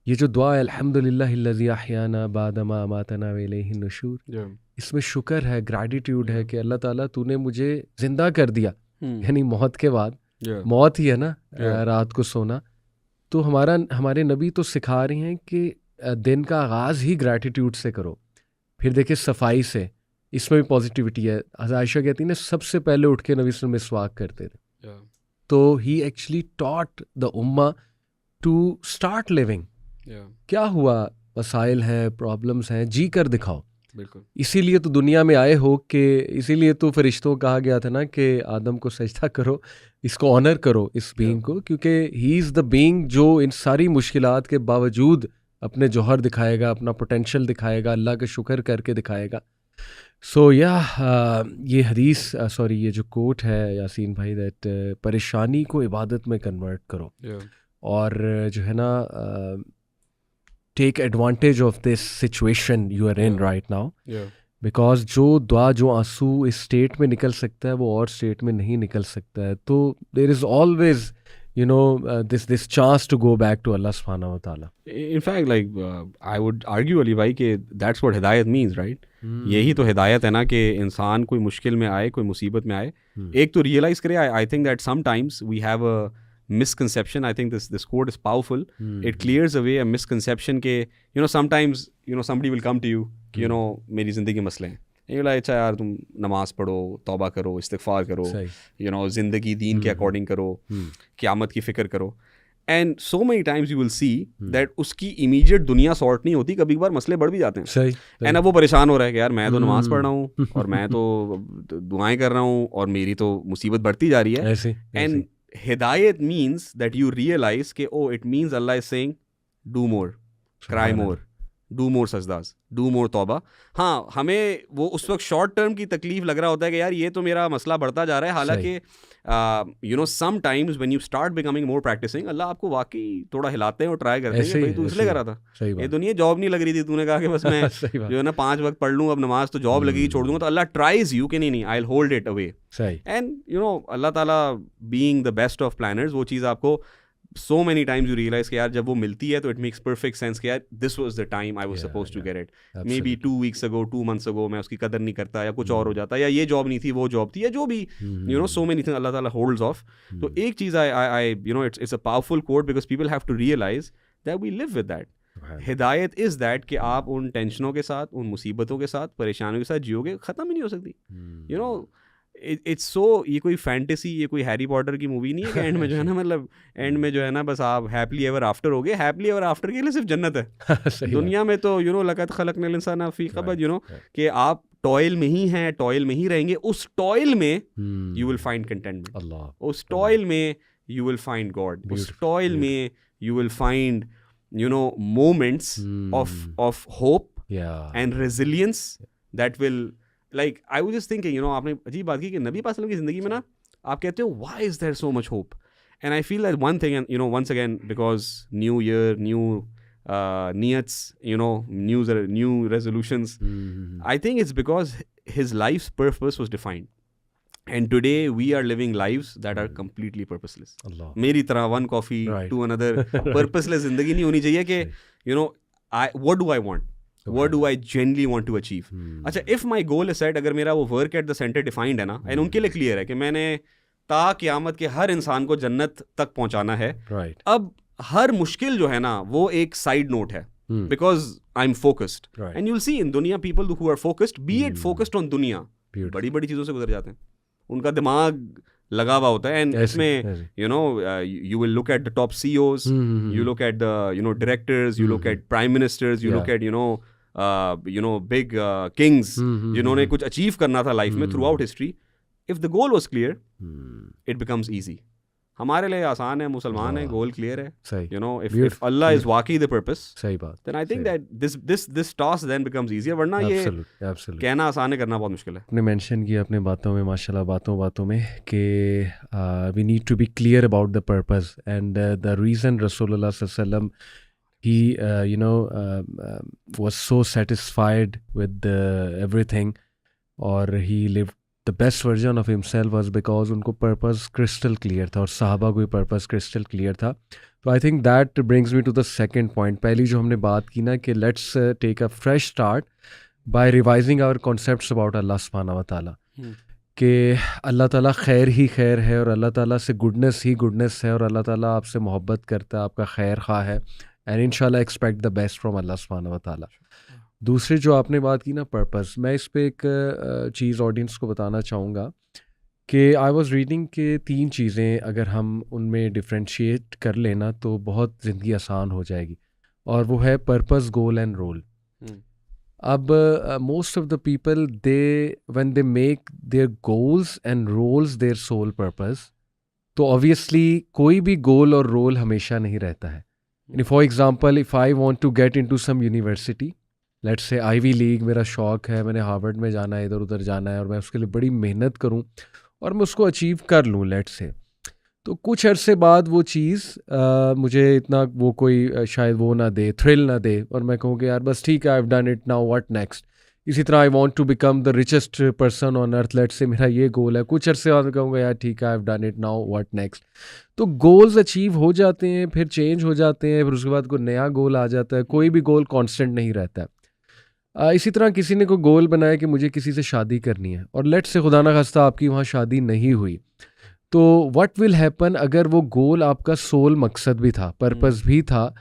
ये जो दुआ है, अल्हम्दुलिल्लाहिल्लज़ी अहयाना बादमा अमातना व इलैहि नुशूर, इसमें शुक्र है, ग्रैटिट्यूड है कि अल्लाह ताला तूने मुझे ज़िंदा कर दिया। यानी मौत के बाद, मौत ही है ना, रात को सोना। तो हमारे नबी तो सिखा रही हैं कि दिन का आगाज़ ही ग्रैटिट्यूड से करो। फिर देखिए सफाई से, इसमें भी पॉजिटिविटी है। आयशा कहती है ना, सबसे पहले उठ के नबी सल्लल्लाहु अलैहि वसल्लम मिसवाक करते थे। तो ही एक्चुअली टॉट द उम्मा टू स्टार्ट लिविंग। क्या हुआ, मसाइल हैं, प्रॉब्लम्स हैं, जी कर दिखाओ। बिल्कुल, इसीलिए तो दुनिया में आए हो, कि इसीलिए तो फरिश्तों को कहा गया था ना कि आदम को सजदा करो, इसको ऑनर करो, इस बीइंग को, क्योंकि ही इज़ द बीइंग जो इन सारी मुश्किलात के बावजूद अपने जौहर दिखाएगा, अपना पोटेंशियल दिखाएगा, अल्लाह का शुक्र करके दिखाएगा। सो ये हदीस, सॉरी ये जो कोट है यासीन भाई, दैट परेशानी को इबादत में कन्वर्ट करो, और जो है ना, take advantage of this situation you are in right now, because जो दुआ, जो आंसू इस स्टेट में निकल सकता है, वो और स्टेट में नहीं निकल सकता है। तो there is always you know this chance to go back to Allah subhanahu wa ta'ala. In fact, like I would argue Ali bhai कि that's what hidayat means, right? यही तो हिदायत है ना, कि इंसान कोई मुश्किल में आए, कोई मुसीबत में आए, एक तो रियलाइज करे। I think that sometimes we have a misconception. I think this quote is powerful. It clears away a misconception कि you know sometimes you know somebody will come to you कि you know मेरी ज़िंदगी के मसले हैं, ये बोला अच्छा यार तुम नमाज़ पढ़ो, तौबा करो, इस्तिग़फ़ार करो, यू नो ज़िंदगी दीन के अकॉर्डिंग करो, क़यामत की फ़िक्र करो। And so many times you will see that उसकी इमीडिएट दुनिया सॉर्ट नहीं होती, कभी कभार मसले बढ़ भी जाते हैं। एंड अब वो परेशान हो रहा है कि यार मैं तो नमाज़ पढ़ रहा हूँ और मैं तो दुआएं कर रहा हूँ और मेरी तो मुसीबत बढ़ती जा रही है। एंड हिदायत मीन्स दैट यू रियलाइज कि oh it means Allah is saying do more, cry more, do more सजदास, डू मोर तौबा। हाँ, हमें वो उस वक्त शॉर्ट टर्म की तकलीफ लग रहा होता है कि यार ये तो मेरा मसला बढ़ता जा रहा है। हालांकि you know sometimes when you start becoming more practising, Allah आपको वाकई थोड़ा हिलाते हैं और ट्राई करते हैं कि भाई तू इसलिए कर रहा था, ये दुनिया जॉब नहीं लग रही थी, तूने कहा कि बस मैं जो है ना 5 वक्त पढ़ लूँ, अब नमाज तो जॉब लगेगी छोड़ दूंगा। तो अल्लाह ट्राइज यू कि नहीं I will hold it away. And you know Allah ताला being the best of planners, वो चीज़ आपको so many times you realize कि यार जब वो मिलती है तो it makes perfect sense कि यार this was the time I was supposed to get it. Maybe 2 weeks ago, 2 months ago मैं उसकी कदर नहीं करता या कुछ और हो जाता, या ये जॉब नहीं थी वो जॉब थी, या जो भी you know so many things अल्लाह ताला holds off. तो एक चीज़ I you know it's a powerful quote because people have to realize that we live with that. हिदायत इज़ दैट कि आप उन टेंशनों के साथ, उन मुसीबतों के साथ, परेशानियों के साथ जियोगे, ख़त्म ही नहीं हो सकती. You know इट्स सो, ये कोई फैंटेसी, ये कोई हैरी पॉटर की मूवी नहीं है कि एंड में जो है ना, मतलब एंड में जो है ना बस आप हैप्पली एवर आफ्टर हो गए. हैप्पली एवर आफ्टर के लिए सिर्फ जन्नत है. दुनिया में तो यू नो लक़द ख़लक़नल इंसान फ़ी कबद, यू नो कि आप टॉयल में ही हैं, टॉयल में ही रहेंगे. उस टॉयल में यू विल फाइंड कंटेंटमेंट, उस टॉयल में यू विल फाइंड गॉड, उस टॉयल में you will find you know moments of hope and resilience that will, like I was just thinking, you know, आपने अजीब बात की कि नबी पाक की ज़िंदगी में ना आप कहते हो why is there so much hope, and I feel that one thing, and you know once again because new year, new niyats, you know, new resolutions, I think it's because his life's purpose was defined. And today we are living lives that are completely purposeless. मेरी तरह one coffee to another, purposeless ज़िंदगी नहीं होनी चाहिए कि you know what do I want, what do I genuinely want to achieve. अच्छा, if my goal is set, अगर मेरा वो work at the center defined है ना, and उनके लिए clear है कि मैंने ता क़यामत के हर इंसान को जन्नत तक पहुंचाना है, अब हर मुश्किल जो है ना वो एक side note है. Because I'm focused. And you'll see in दुनिया people who are focused, be it focused on दुनिया, बड़ी बड़ी चीज़ों से गुजर जाते हैं. उनका दिमाग लगा हुआ होता है. एंड इसमें you know you will look at the top CEOs, you look at the you know directors, you look at prime ministers, you look at you know big Kings जिन्होंने कुछ अचीव करना था लाइफ में through out history. If the goal was clear it becomes easy. हमारे लिए आसान है, मुसलमान है, गोल क्लियर है, you no, if Allah is वाकई द पर्पस, सही बात, then I think that this task then becomes easier. वरना ये कहना आसान है, करना बहुत मुश्किल है. आपने मेंशन किया अपने बातों में माशाल्लाह, बातों में कि we need to be clear about the purpose and the reason रसूलुल्लाह सल्लल्लाहु अलैहि वसल्लम he you know was so satisfied with everything, or he lived the best version of himself was because उनको पर्पस क्रिस्टल क्लियर था और सहाबा को भी पर्पस क्रिस्टल क्लियर था. तो I think that brings me to the second point. पहली जो हमने बात की ना कि let's take a fresh start by revising our concepts about Allah सुब्हानहू व तआला, कि अल्लाह ताला खैर ही खैर है और अल्लाह ताला से गुडनेस ही गुडनेस है और अल्लाह ताला आपसे मोहब्बत करता है, आपका खैर खा है, एंड इंशाल्लाह एक्सपेक्ट द बेस्ट फ्रॉम अल्लाह सुब्हानहू व तआला. दूसरी जो आपने बात की ना पर्पस, मैं इस पे एक चीज़ ऑडियंस को बताना चाहूँगा कि आई वाज रीडिंग कि 3 चीज़ें अगर हम उनमें डिफ्रेंशिएट कर लेना तो बहुत ज़िंदगी आसान हो जाएगी, और वो है पर्पस, गोल एंड रोल. अब most of the people they when they make their goals and roles their sole purpose, तो ऑब्वियसली कोई भी गोल और रोल हमेशा नहीं रहता है. For example, if I want to get into some university, let's say Ivy League मेरा शौक़ है, मैंने हार्वर्ड में जाना है, इधर उधर जाना है, और मैं उसके लिए बड़ी मेहनत करूं और मैं उसको अचीव कर लूं लेट्स से, तो कुछ अरसे बाद वो चीज़ मुझे इतना वो कोई शायद वो ना दे, थ्रिल ना दे, और मैं कहूँ कि यार बस ठीक है, I have done it, now what next. इसी तरह I want to become the richest person on earth, let's say मेरा ये गोल है, कुछ अरसे बाद मैं कहूँगा यार ठीक है, I have done it, now what next. तो गोल्स अचीव हो जाते हैं, फिर चेंज हो जाते हैं, फिर उसके बाद कोई नया गोल आ जाता है. कोई भी गोल कॉन्स्टेंट नहीं रहता है. इसी तरह किसी ने कोई गोल बनाया कि मुझे किसी से शादी करनी है, और लेट्स से खुदा ना खास्ता आपकी वहाँ शादी नहीं हुई, तो व्हाट विल हैपन अगर वो गोल आपका सोल मकसद भी था, पर्पस भी था,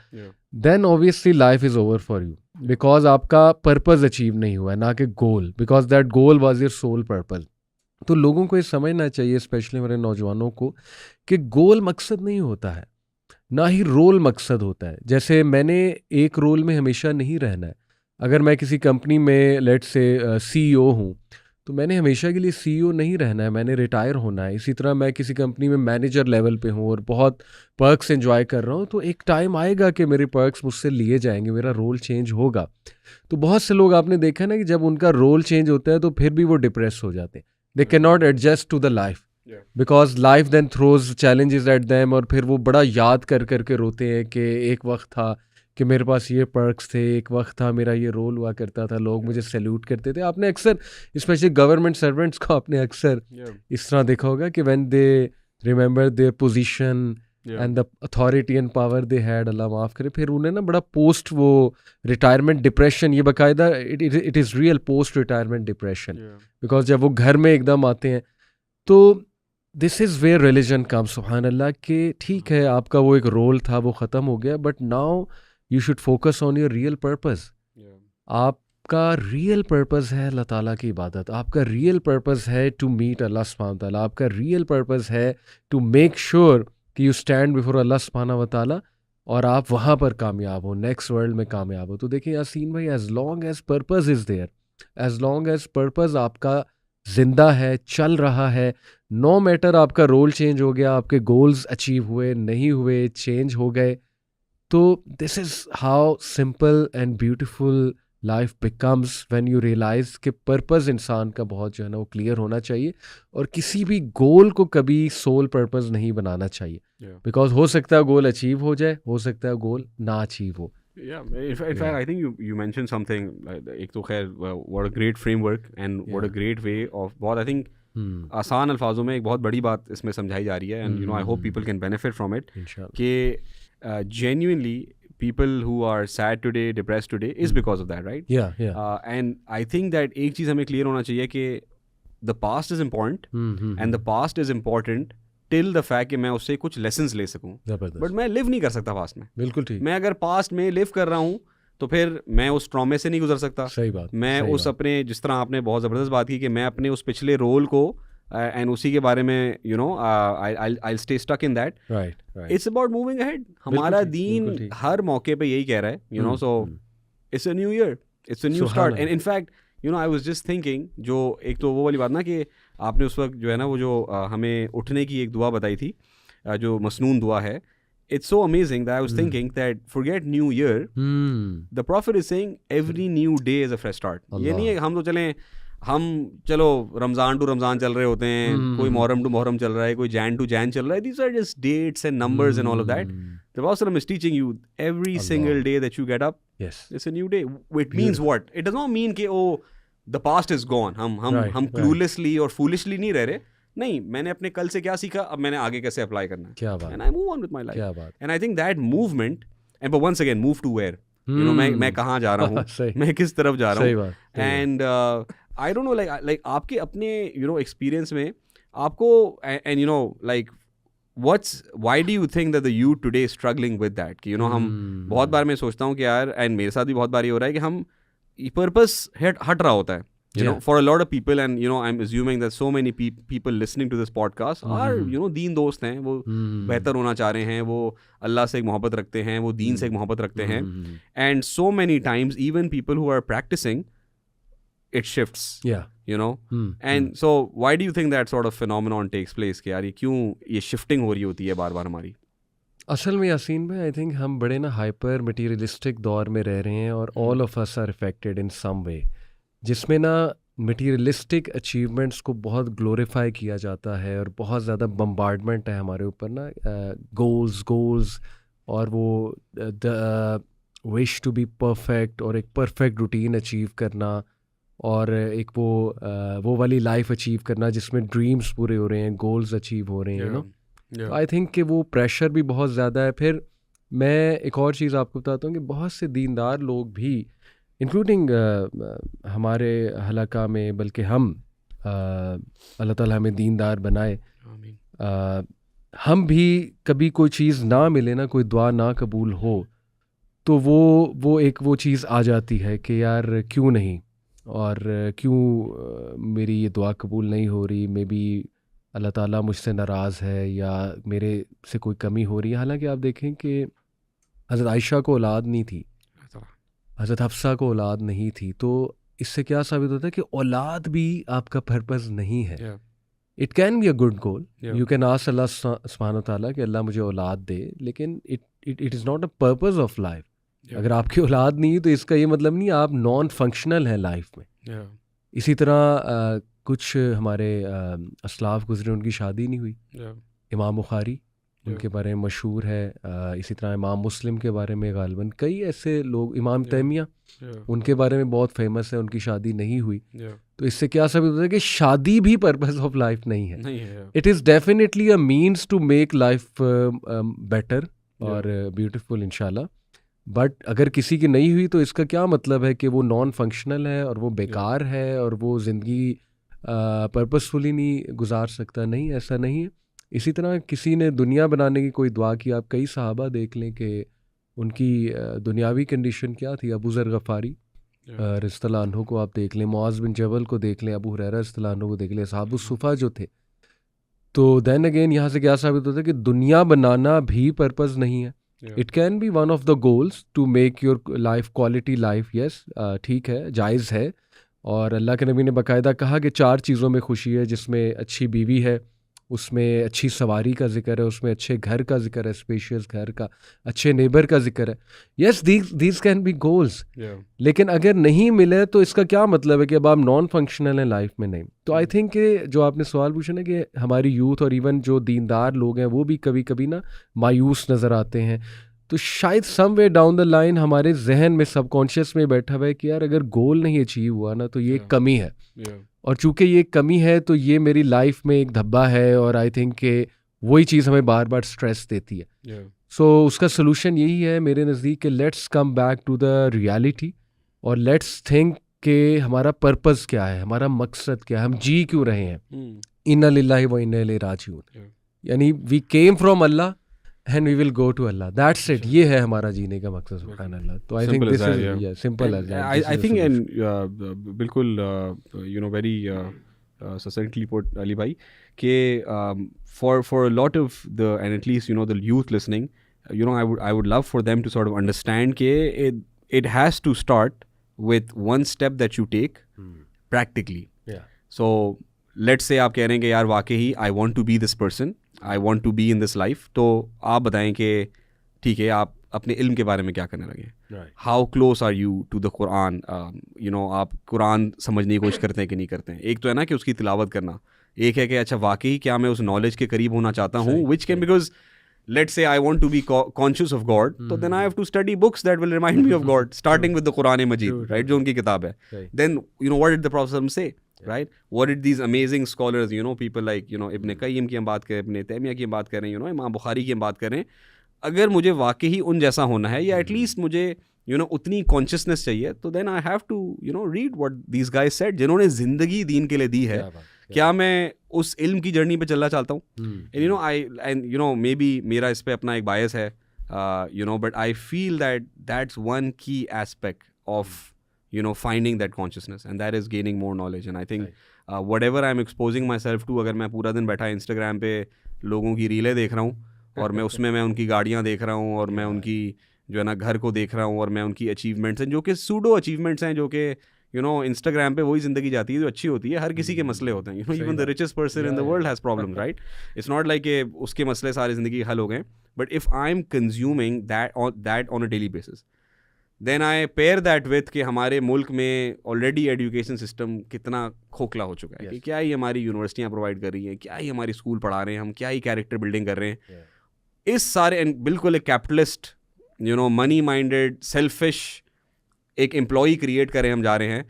then obviously life is over for you, because आपका पर्पस अचीव नहीं हुआ है, ना कि goal, because that goal was your soul purpose. तो लोगों को ये समझना चाहिए, स्पेशली हमारे नौजवानों को, कि गोल मकसद नहीं होता है, ना ही रोल मकसद होता है. जैसे मैंने एक रोल में हमेशा नहीं रहना है. अगर मैं किसी कंपनी में लेट्स से CEO हूँ, तो मैंने हमेशा के लिए CEO नहीं रहना है, मैंने रिटायर होना है. इसी तरह मैं किसी कंपनी में मैनेजर लेवल पे हूँ और बहुत पर्क्स एंजॉय कर रहा हूँ, तो एक टाइम आएगा कि मेरे पर्क्स मुझसे लिए जाएंगे, मेरा रोल चेंज होगा. तो बहुत से लोग आपने देखा ना कि जब उनका रोल चेंज होता है तो फिर भी वो डिप्रेस हो जाते हैं. They can not adjust to the life, because life then throws challenges at them, और फिर वो बड़ा याद कर करके रोते हैं कि एक वक्त था कि मेरे पास ये पर्क्स थे, एक वक्त था मेरा ये रोल हुआ करता था, लोग मुझे सैल्यूट करते थे. आपने अक्सर स्पेशली गवर्नमेंट सर्वेंट्स को आपने अक्सर इस तरह देखा होगा कि when they remember their position and the authority and power they had, Allah माफ़ करे, फिर उन्हें ना बड़ा पोस्ट वो रिटायरमेंट डिप्रेशन, ये बाकायदा it is real post retirement depression, because जब वो घर में एकदम आते हैं तो दिस इज़ वेयर रिलीजन कम, सुभान अल्लाह, के ठीक है आपका वो एक रोल था वो ख़त्म हो गया, but now you should focus on your real purpose. आपका रियल पर्पज़ है अल्लाह ताला की इबादत, आपका रियल पर्पज़ है टू मीट अल्लाह सुब्हानहू व तआला, आपका रियल पर्पज़ है टू मेक श्योर कि यू स्टैंड बिफोर अल्लाह सुब्हानहू व तआला और आप वहाँ पर कामयाब हो, नेक्स्ट वर्ल्ड में कामयाब हो। तो देखिए यासीन भाई, as long as purpose is there, as long as purpose आपका जिंदा है, चल रहा है, नो मैटर आपका रोल चेंज हो गया, आपके गोल्स अचीव हुए नहीं हुए, चेंज हो गए, तो this is how simple and beautiful life becomes when you realize कि पर्पज़ इंसान का बहुत जो है ना वो क्लियर होना चाहिए, और किसी भी गोल को कभी सोल पर्पज़ नहीं बनाना चाहिए, बिकॉज हो सकता है गोल अचीव हो जाए, हो सकता है गोल ना अचीव हो। Yeah, in fact, I think you mentioned something. एक तो खैर, what a great framework and what a great way of, बहुत I think आसान अल्फाजों में एक बहुत बड़ी बात इसमें समझाई जा रही है, and you know I hope people can benefit from it. कि genuinely people who are sad today, depressed today is because of that, right? Yeah. And I think that एक चीज़ हमें clear होना चाहिए कि the past is important, and the past is important till the fact कि मैं उससे कुछ लेसन्स ले सकूं, बट मैं लिव नहीं कर सकता पास्ट में। बिल्कुल ठीक। मैं अगर पास्ट में लिव कर रहा हूं तो फिर मैं उस ट्रॉमे से नहीं गुजर सकता। सही बात। मैं सही उस बात। अपने, जिस तरह आपने बहुत ज़बरदस्त बात की कि मैं अपने उस पिछले रोल को एंड उसी के बारे में you know I stay stuck in that. Right. It's about moving ahead. हमारा दीन हर मौके पे यही कह रहा है, you know, so it's a new year, it's a new start. And in fact you know I was just thinking, जो एक तो वो वाली बात ना कि आपने उस वक्त जो है ना वो जो हमें उठने की एक दुआ बताई थी, जो मसनून दुआ है, it's so amazing that I was thinking that forget new year, the prophet is saying every new day is a fresh start. ये नहीं है हम चलो रमज़ान टू रमज़ान चल रहे होते हैं, कोई मुहर्रम टू मुहर्रम चल रहा है, कोई जैन टू जैन चल रहा है. These are just dates and numbers and all of that. The Prophet is teaching you every single day that you get up, yes, it's a new day. It means what? It does not mean कि the past is gone. हम cluelessly और foolishly नहीं रह रहे. नहीं, मैंने अपने कल से क्या सीखा, अब मैंने आगे कैसे अप्लाई करना है. क्या बात. And I move on with my life. क्या बात. And I think that movement, and but once again, move to where? You know, मैं कहाँ जा रहा हूँ, मैं किस तरफ जा रहा हूँ. And I don't know, like आपके अपने you know experience में आपको and you know like why do you think that the youth today is struggling with that? कि you know हम बहुत बार मैं सोचता हूँ कि यार, and मेरे साथ भी बहुत बार ये हो रहा है कि हम purpose हट रहा होता है. You know, for a lot of people, and you know, I'm assuming that so many people listening to this podcast are, you know, दीन दोस्त हैं, वो बेहतर होना चाह रहे हैं, वो अल्लाह से एक मोहब्बत रखते हैं, वो दीन से एक मोहब्बत रखते हैं, and so many times even people who are practicing, it shifts, you know, and so why do you think that sort of phenomenon takes place? कि यार ये क्यों ये shifting हो रही होती है बार बार हमारी? असल में यासीन भाई, आई थिंक हम बड़े ना हाइपर मटीरियलिस्टिक दौर में रह रहे हैं, और all of us are affected in some way, जिसमें ना मटीरियलिस्टिक अचीवमेंट्स को बहुत ग्लोरीफाई किया जाता है, और बहुत ज़्यादा बम्बार्डमेंट है हमारे ऊपर ना, गोल्स और वो the wish to be perfect, और एक परफेक्ट रूटीन अचीव करना, और एक वो वाली लाइफ अचीव करना जिसमें ड्रीम्स पूरे हो रहे हैं, गोल्स अचीव हो रहे हैं, यू नो. आई थिंक कि वो प्रेशर भी बहुत ज़्यादा है. फिर मैं एक और चीज़ आपको बताता हूँ कि बहुत से दीनदार लोग भी, इंक्लूडिंग हमारे हलका में, बल्कि हम अल्लाह ताला हमें दीनदार बनाए, हम भी कभी कोई चीज़ ना मिले ना, कोई दुआ ना कबूल हो, तो वो एक वो चीज़ आ जाती है कि यार क्यों नहीं, और क्यों मेरी ये दुआ कबूल नहीं हो रही, मे बी अल्लाह ताला मुझसे नाराज़ है, या मेरे से कोई कमी हो रही है. हालांकि आप देखें कि हज़रत आयशा को औलाद नहीं थी, हज़रत हफ्सा को औलाद नहीं थी, तो इससे क्या साबित होता है कि औलाद भी आपका पर्पज़ नहीं है. It can be a good goal, you can ask Allah सुब्हानहू व तआला कि अल्लाह मुझे औलाद दे, लेकिन it is not a purpose of life. अगर आपकी औलाद नहीं है तो इसका ये मतलब नहीं आप नॉन फंक्शनल हैं लाइफ में. इसी तरह कुछ हमारे असलाफ गुजरे, उनकी शादी नहीं हुई. इमाम बुखारी उनके बारे में मशहूर है। इसी तरह इमाम मुस्लिम के बारे में गालिबन कई ऐसे लोग, इमाम तैमिया उनके बारे में बहुत फेमस है, उनकी शादी नहीं हुई। तो इससे क्या साबित होता है कि शादी भी पर्पस ऑफ लाइफ नहीं है। It is definitely a means to make life better और ब्यूटीफुल इंशाल्लाह। बट अगर किसी की नहीं हुई तो इसका क्या मतलब है कि वो नॉन फंक्शनल है और वो बेकार है और वो ज़िंदगी पर्पसफुली नहीं गुजार सकता? नहीं, ऐसा नहीं है। इसी तरह किसी ने दुनिया बनाने की कोई दुआ की, आप कई सहाबा देख लें कि उनकी दुनियावी कंडीशन क्या थी। अबू ज़र गफ़ारी रज़ियल्लाहु अन्हु को आप देख लें, मुआज़ बिन जबल को देख लें, अबू हुरैरा रज़ियल्लाहु अन्हु को देख लें, असहाबुस सुफ़ा जो थे। तो देन अगेन यहाँ से क्या साबित होता है कि दुनिया बनाना भी पर्पज़ नहीं है। It can be one of the goals to make your life quality life, yes, ठीक है, जायज़ है। और अल्लाह के नबी ने बाकायदा कहा कि 4 चीज़ों में खुशी है, जिसमें अच्छी बीवी है, उसमें अच्छी सवारी का जिक्र है, उसमें अच्छे घर का जिक्र है, स्पेशियस घर का, अच्छे नेबर का जिक्र है। Yes, these can be goals. लेकिन अगर नहीं मिले तो इसका क्या मतलब है कि अब आप नॉन फंक्शनल हैं लाइफ में? नहीं। तो आई थिंक कि जो आपने सवाल पूछा ना कि हमारी यूथ और इवन जो दीनदार लोग हैं वो भी कभी कभी ना मायूस नज़र आते हैं। तो शायद समवेयर डाउन द लाइन हमारे जहन में सबकॉन्शियस में बैठा हुआ है कि यार अगर गोल नहीं अचीव हुआ ना तो ये कमी है। और चूंकि ये कमी है तो ये मेरी लाइफ में एक धब्बा है, और आई थिंक कि वही चीज़ हमें बार बार स्ट्रेस देती है। सो उसका सलूशन यही है मेरे नज़दीक कि let's come back to the reality और लेट्स थिंक कि हमारा पर्पस क्या है, हमारा मकसद क्या है, हम जी क्यों रहे हैं। इन्ना लिल्लाहि व इन्ना इलैहि राजिऊन, यानी we came from Allah and we will go to Allah. That's it. ये है हमारा जीने का मकसद, सुभान अल्लाह। तो I think this is simple as that. I think and बिल्कुल you know very succinctly put Ali bhai कि for a lot of the, and at least you know the youth listening, you know I would love for them to sort of understand कि it has to start with one step that you take practically. So let's say आप कह रहे हैं कि यार वाकई I want to be this person, I want to be in this life, तो आप बताएं कि ठीक है आप अपने इल्म के बारे में क्या करने लगे। How close are you to the Quran, you know आप कुरान समझने की कोशिश करते हैं कि नहीं करते हैं। एक तो है ना कि उसकी तिलावत करना, एक है कि अच्छा वाकई क्या मैं उस नॉलेज के करीब होना चाहता हूँ, which can, because let's say I want to be conscious of God, so then I have to study books that will remind me of God, starting with the Quran Majid, right, जो उनकी किताब है। Then you know what did the Prophet say, right? What did these amazing scholars, you know, people like, you know, इब्न क़य्यिम की हम बात करें, इब्न तैमिया की हम बात करें, you know, इमाम बुखारी की हम बात करें, अगर मुझे वाकई उन जैसा होना है या एटलीस्ट मुझे you know उतनी कॉन्शियसनेस चाहिए, तो then I have to you know read what these guys said, जिन्होंने ज़िंदगी दीन के लिए दी है। क्या मैं उस इल्म की जर्नी पे चलना चाहता हूँ? And you know I and you know maybe मेरा इस पे अपना एक बायस है, you know, but I feel that that's one key aspect of you know finding that consciousness, and that is gaining more knowledge. And I think whatever I'm exposing myself to, अगर मैं पूरा दिन बैठा Instagram पे लोगों की रीलें देख रहा हूँ और मैं उसमें मैं उनकी गाड़ियाँ देख रहा हूँ और मैं उनकी जो है ना घर को देख रहा हूँ और मैं उनकी अचीवमेंट्स हैं जो कि सूडो अचीवमेंट्स हैं, जो कि यू नो इंस्टाग्राम पे वही ज़िंदगी जाती है जो अच्छी होती है। हर किसी के मसले होते हैं, you know even the richest person in the world has problem, right? It's not like कि उसके मसले सारी ज़िंदगी हल हो गए, but if I am consuming that on a daily basis, then I pair that with कि हमारे मुल्क में ऑलरेडी एजुकेशन सिस्टम कितना खोखला हो चुका है। कि क्या ही हमारी यूनिवर्सिटियाँ प्रोवाइड कर रही हैं, क्या ही हमारी स्कूल पढ़ा रहे हैं, हम क्या ही कैरेक्टर बिल्डिंग कर रहे हैं। इस सारे बिल्कुल एक capitalist you know money minded selfish एक एम्प्लॉई क्रिएट करें हम जा रहे हैं,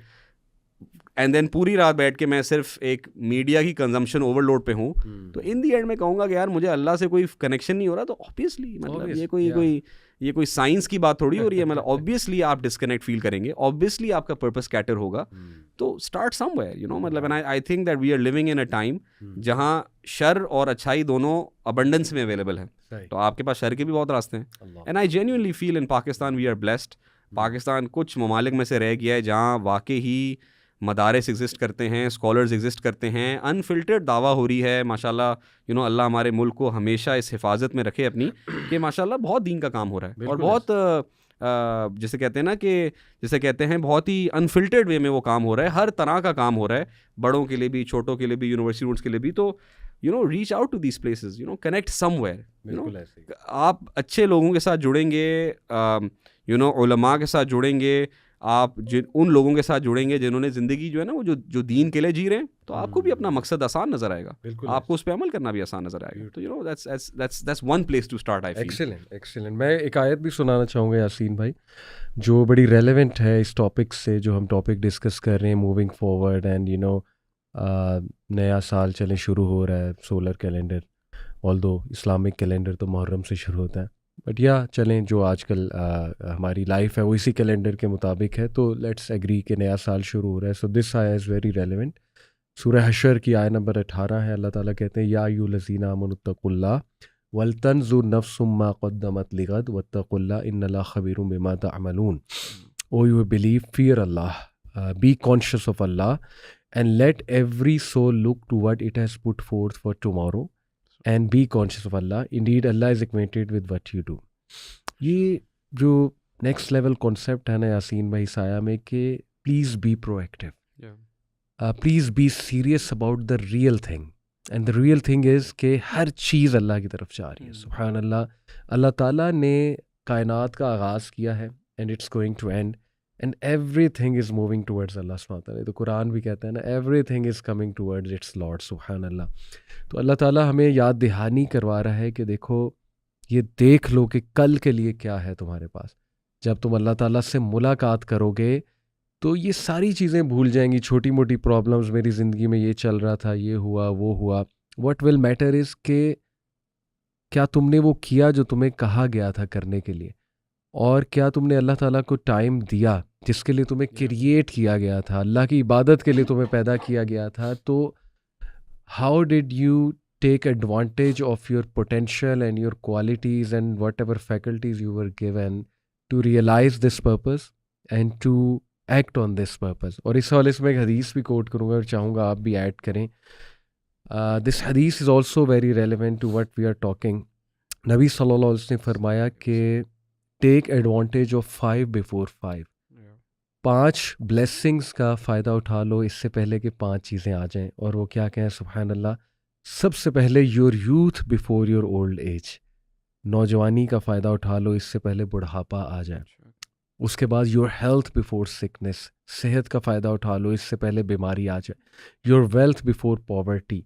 एंड देन पूरी रात बैठ के मैं सिर्फ एक मीडिया की कंजम्पशन ओवरलोड पे हूँ। तो इन दी एंड मैं कहूँगा कि यार मुझे अल्लाह से कोई कनेक्शन नहीं हो रहा, तो ऑब्वियसली मतलब ये कोई साइंस की बात थोड़ी हो रही है, मतलब ऑब्वियसली आप डिस्कनेक्ट फील करेंगे, ऑब्वियसली आपका पर्पस स्कैटर होगा। तो स्टार्ट समवेयर, यू नो, मतलब and I think that we are living in a time जहाँ शर और अच्छाई दोनों अबंडेंस में अवेलेबल है। तो आपके पास शर के भी बहुत रास्ते हैं, and I genuinely feel in Pakistan we are blessed. Pakistan कुछ ममालिक में से रह गया है जहाँ वाकई ही मदारिस एग्जिस्ट करते हैं, स्कॉलर्स एग्जिस्ट करते हैं, अनफिल्टर्ड दावा हो रही है माशाल्लाह। यू नो अल्लाह हमारे मुल्क को हमेशा इस हिफाजत में रखे अपनी, कि माशाल्लाह बहुत दीन का काम हो रहा है और बहुत जैसे कहते हैं ना कि जैसे कहते हैं बहुत ही अनफिल्टर्ड वे में वो काम हो रहा है, हर तरह का काम हो रहा है, बड़ों के लिए भी, छोटों के लिए भी, यूनिवर्सिटी स्टूडेंट्स के लिए भी। तो you know reach out to these places, you know connect somewhere, you know आप अच्छे लोगों के साथ जुड़ेंगे, यू नो उलमा के साथ जुड़ेंगे, आप जिन उन लोगों के साथ जुड़ेंगे जिन्होंने ज़िंदगी जो है ना वो जो दीन के लिए जी रहे हैं, तो आपको भी अपना मकसद आसान नज़र आएगा, आपको उस पर अमल करना भी आसान नज़र आएगा. तो that's one place to start, I feel. Excellent. मैं एक आयत भी सुनाना चाहूँगा यासीन भाई, जो बड़ी रेलेवेंट है इस टॉपिक से, जो हम टॉपिक डिस्कस कर रहे हैं मूविंग फॉरवर्ड. एंड नया साल चले शुरू हो रहा है, solar calendar, although Islamic calendar तो मुहर्रम से शुरू होता है, बट चलें जो आजकल हमारी लाइफ है वो इसी कैलेंडर के मुताबिक है, तो लेट्स एग्री कि नया साल शुरू हो रहा है. सो दिस आया इज़ वेरी रेलेवेंट. सूरह हशर की आय नंबर 18 है. अल्लाह ताला कहते हैं या अय्युहल्लज़ीना आमनुत्तक़ुल्लाह वलतंजुर नफ्सुम मा क़द्दमत लिगद वत्तक़ुल्लाह इन्नल्लाह ख़बीरुम बिमा तअमलून. O you believe, fear Allah, be conscious of Allah, and let every soul look to what it has put forth for tomorrow and be conscious of Allah, indeed Allah is acquainted with what you do. ये जो नेक्स्ट लेवल कॉन्सेप्ट है ना यासीन भाई साया में, कि please be proactive, please be serious about the real thing. And the real thing is कि हर चीज़ अल्लाह की तरफ जा रही है. सुभान अल्लाह, अल्लाह ताला ने कायनात का आगाज़ किया है and it's going to end, and everything is moving towards Allah सुब्हानहू व तआला. तो कुरान भी कहता है ना, everything is coming towards its lord. सुभान अल्लाह. तो अल्लाह ताला हमें याद दहानी करवा रहा है कि देखो, ये देख लो कि कल के लिए क्या है तुम्हारे पास. जब तुम अल्लाह ताला से मुलाकात करोगे तो ये सारी चीज़ें भूल जाएंगी, छोटी मोटी प्रॉब्लम्स, मेरी ज़िंदगी में ये चल रहा था, ये हुआ वो हुआ. व्हाट विल मैटर इज़ कि क्या तुमने वो किया जो तुम्हें कहा गया था करने के लिए, और क्या तुमने अल्लाह ताला को टाइम दिया जिसके लिए तुम्हें क्रिएट किया गया था, अल्लाह की इबादत के लिए तुम्हें पैदा किया गया था. तो how did you take advantage of your potential and your qualities and whatever faculties you were given to realize this purpose and to act on this purpose. और इस हवाले से मैं एक हदीस भी कोट करूँगा और चाहूँगा आप भी ऐड करें. दिस हदीस is also very relevant to what we are talking. नबी सल्लल्लाहु अलैहि वसल्लम ने फरमाया कि take advantage of 5 before 5. 5 blessings का फ़ायदा उठा लो इससे पहले कि 5 चीज़ें आ जाएं. और वो क्या कहें, सुभान अल्लाह. सबसे पहले your youth before your old age, नौजवानी का फ़ायदा उठा लो इससे पहले बुढ़ापा आ जाए. उसके बाद योर हेल्थ बिफोर सिकनेस, सेहत का फ़ायदा उठा लो इससे पहले बीमारी आ जाए. योर वेल्थ बिफोर पॉवर्टी,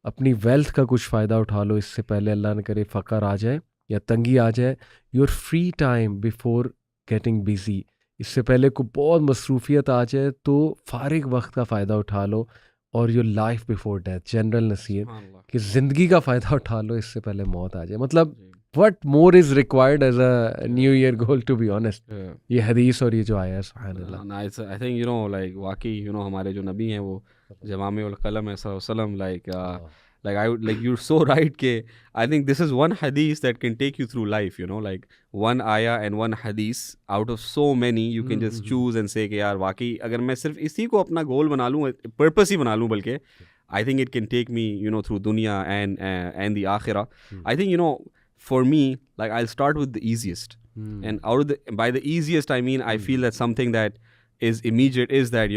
अपनी वेल्थ का कुछ फ़ायदा उठा लो इससे पहले अल्लाह न करे फ़क़र आ जाए या तंगी आ जाए. Your free time before getting busy, इससे पहले को बहुत मसरूफियत आ जाए तो फ़ारिग वक्त का फ़ायदा उठा लो. और your life before death, general नसीहत कि ज़िंदगी का फ़ायदा उठा लो इससे पहले मौत आ जाए. मतलब what more is required as a new year goal, to be honest. ये हदीस और ये जो आया है, सुभान अल्लाह. I think like वाकई हमारे जो नबी हैं वो जवामिउल कलम है सल्लल्लाहु like I would, like, you're so right के I think this is one hadith that can take you through life, like one ayah and one hadith out of so many you can just choose and say कि यार वाकई अगर मैं सिर्फ इसी को अपना गोल बना लूँ, पर्पस ही बना लूँ, बल्कि I think it can take me through dunya and the akhirah. I think for me, like, I'll start with the easiest. And by the easiest, I mean, I feel that something that is immediate is that,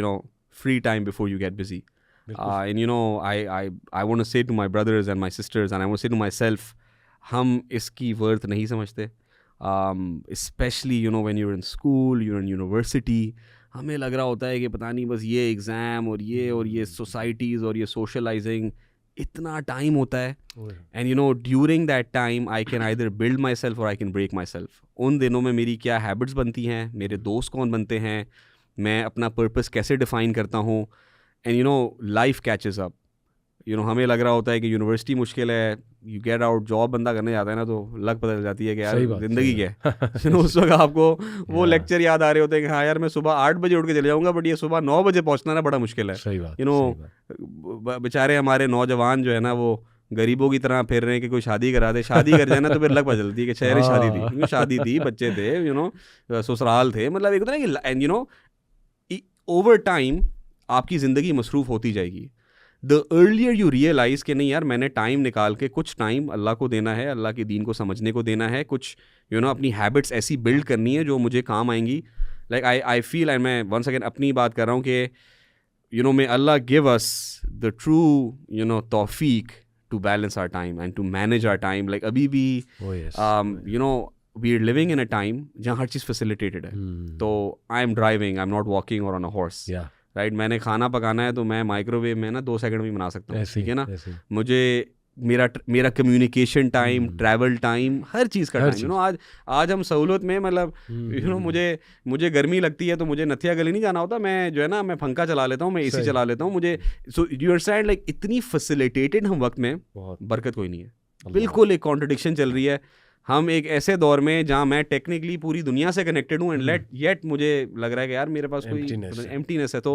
free time before you get busy. And, I want to say to my brothers and my sisters, and I want to say to myself, hum iski worth nahi samajhte. Especially, when you're in school, you're in university, हमें लग रहा होता है कि पता नहीं बस ये एग्ज़ाम और ये सोसाइटीज़ और ये सोशलाइजिंग, इतना टाइम होता है. And during that time I can either build myself or I can break myself. उन दिनों में मेरी क्या हैबिट्स बनती हैं, मेरे दोस्त कौन बनते हैं, मैं अपना पर्पस कैसे डिफ़ाइन करता हूँ. And life catches up. हमें लग रहा होता है कि यूनिवर्सिटी मुश्किल है, यू गेट आउट, जॉब बंदा करने जाता है ना तो लग पता चल जाती है कि यार ज़िंदगी क्या है. उस वक्त आपको वो लेक्चर याद आ रहे होते हैं कि हाँ यार मैं सुबह 8 बजे उठ के चले जाऊँगा, बट ये सुबह 9 बजे पहुँचना ना बड़ा मुश्किल है. बेचारे हमारे नौजवान जो है ना वो गरीबों की तरह फिर रहे हैं कि कोई शादी करा दे, शादी कर जाए ना तो फिर लग पता चलती है कि शहर शादी थी, बच्चे थे, ससुराल थे. मतलब एक होता है कि एंड ओवर टाइम आपकी ज़िंदगी मसरूफ़ होती जाएगी. द अर्लियर यू रियलाइज़ कि नहीं यार मैंने टाइम निकाल के कुछ टाइम अल्लाह को देना है, अल्लाह के दीन को समझने को देना है, कुछ अपनी हैबिट्स ऐसी बिल्ड करनी है जो मुझे काम आएंगी. लाइक आई फील, एंड मैं वंस अगेन अपनी बात कर रहा हूँ कि may Allah give us the true तौफीक to balance our time and to manage our time. Like abhi bhi, we are living in a time जहाँ हर चीज़ फैसिलिटेटेड है. तो I am driving, I am not walking और ऑन अ हॉर्स, राइट. मैंने खाना पकाना है तो मैं माइक्रोवेव में ना 2 सेकंड में बना सकता हूँ, ठीक है ना. मुझे मेरा कम्युनिकेशन टाइम, ट्रैवल टाइम, हर चीज़ का टाइम, यू नो. आज हम सहूलत में मतलब यू नो मुझे गर्मी लगती है तो मुझे नथिया गली नहीं जाना होता, मैं जो है ना मैं पंखा चला लेता हूँ, मैं एसी चला लेता हूँ. मुझे सो यू अंडरस्टैंड, लाइक इतनी फैसिलिटेटेड हम वक्त में, बरकत कोई नहीं है. बिल्कुल एक कॉन्ट्रडिक्शन चल रही है. हम एक ऐसे दौर में जहाँ मैं टेक्निकली पूरी दुनिया से कनेक्टेड हूँ एंड येट मुझे लग रहा है कि यार मेरे पास कोई एम्प्टीनेस है. तो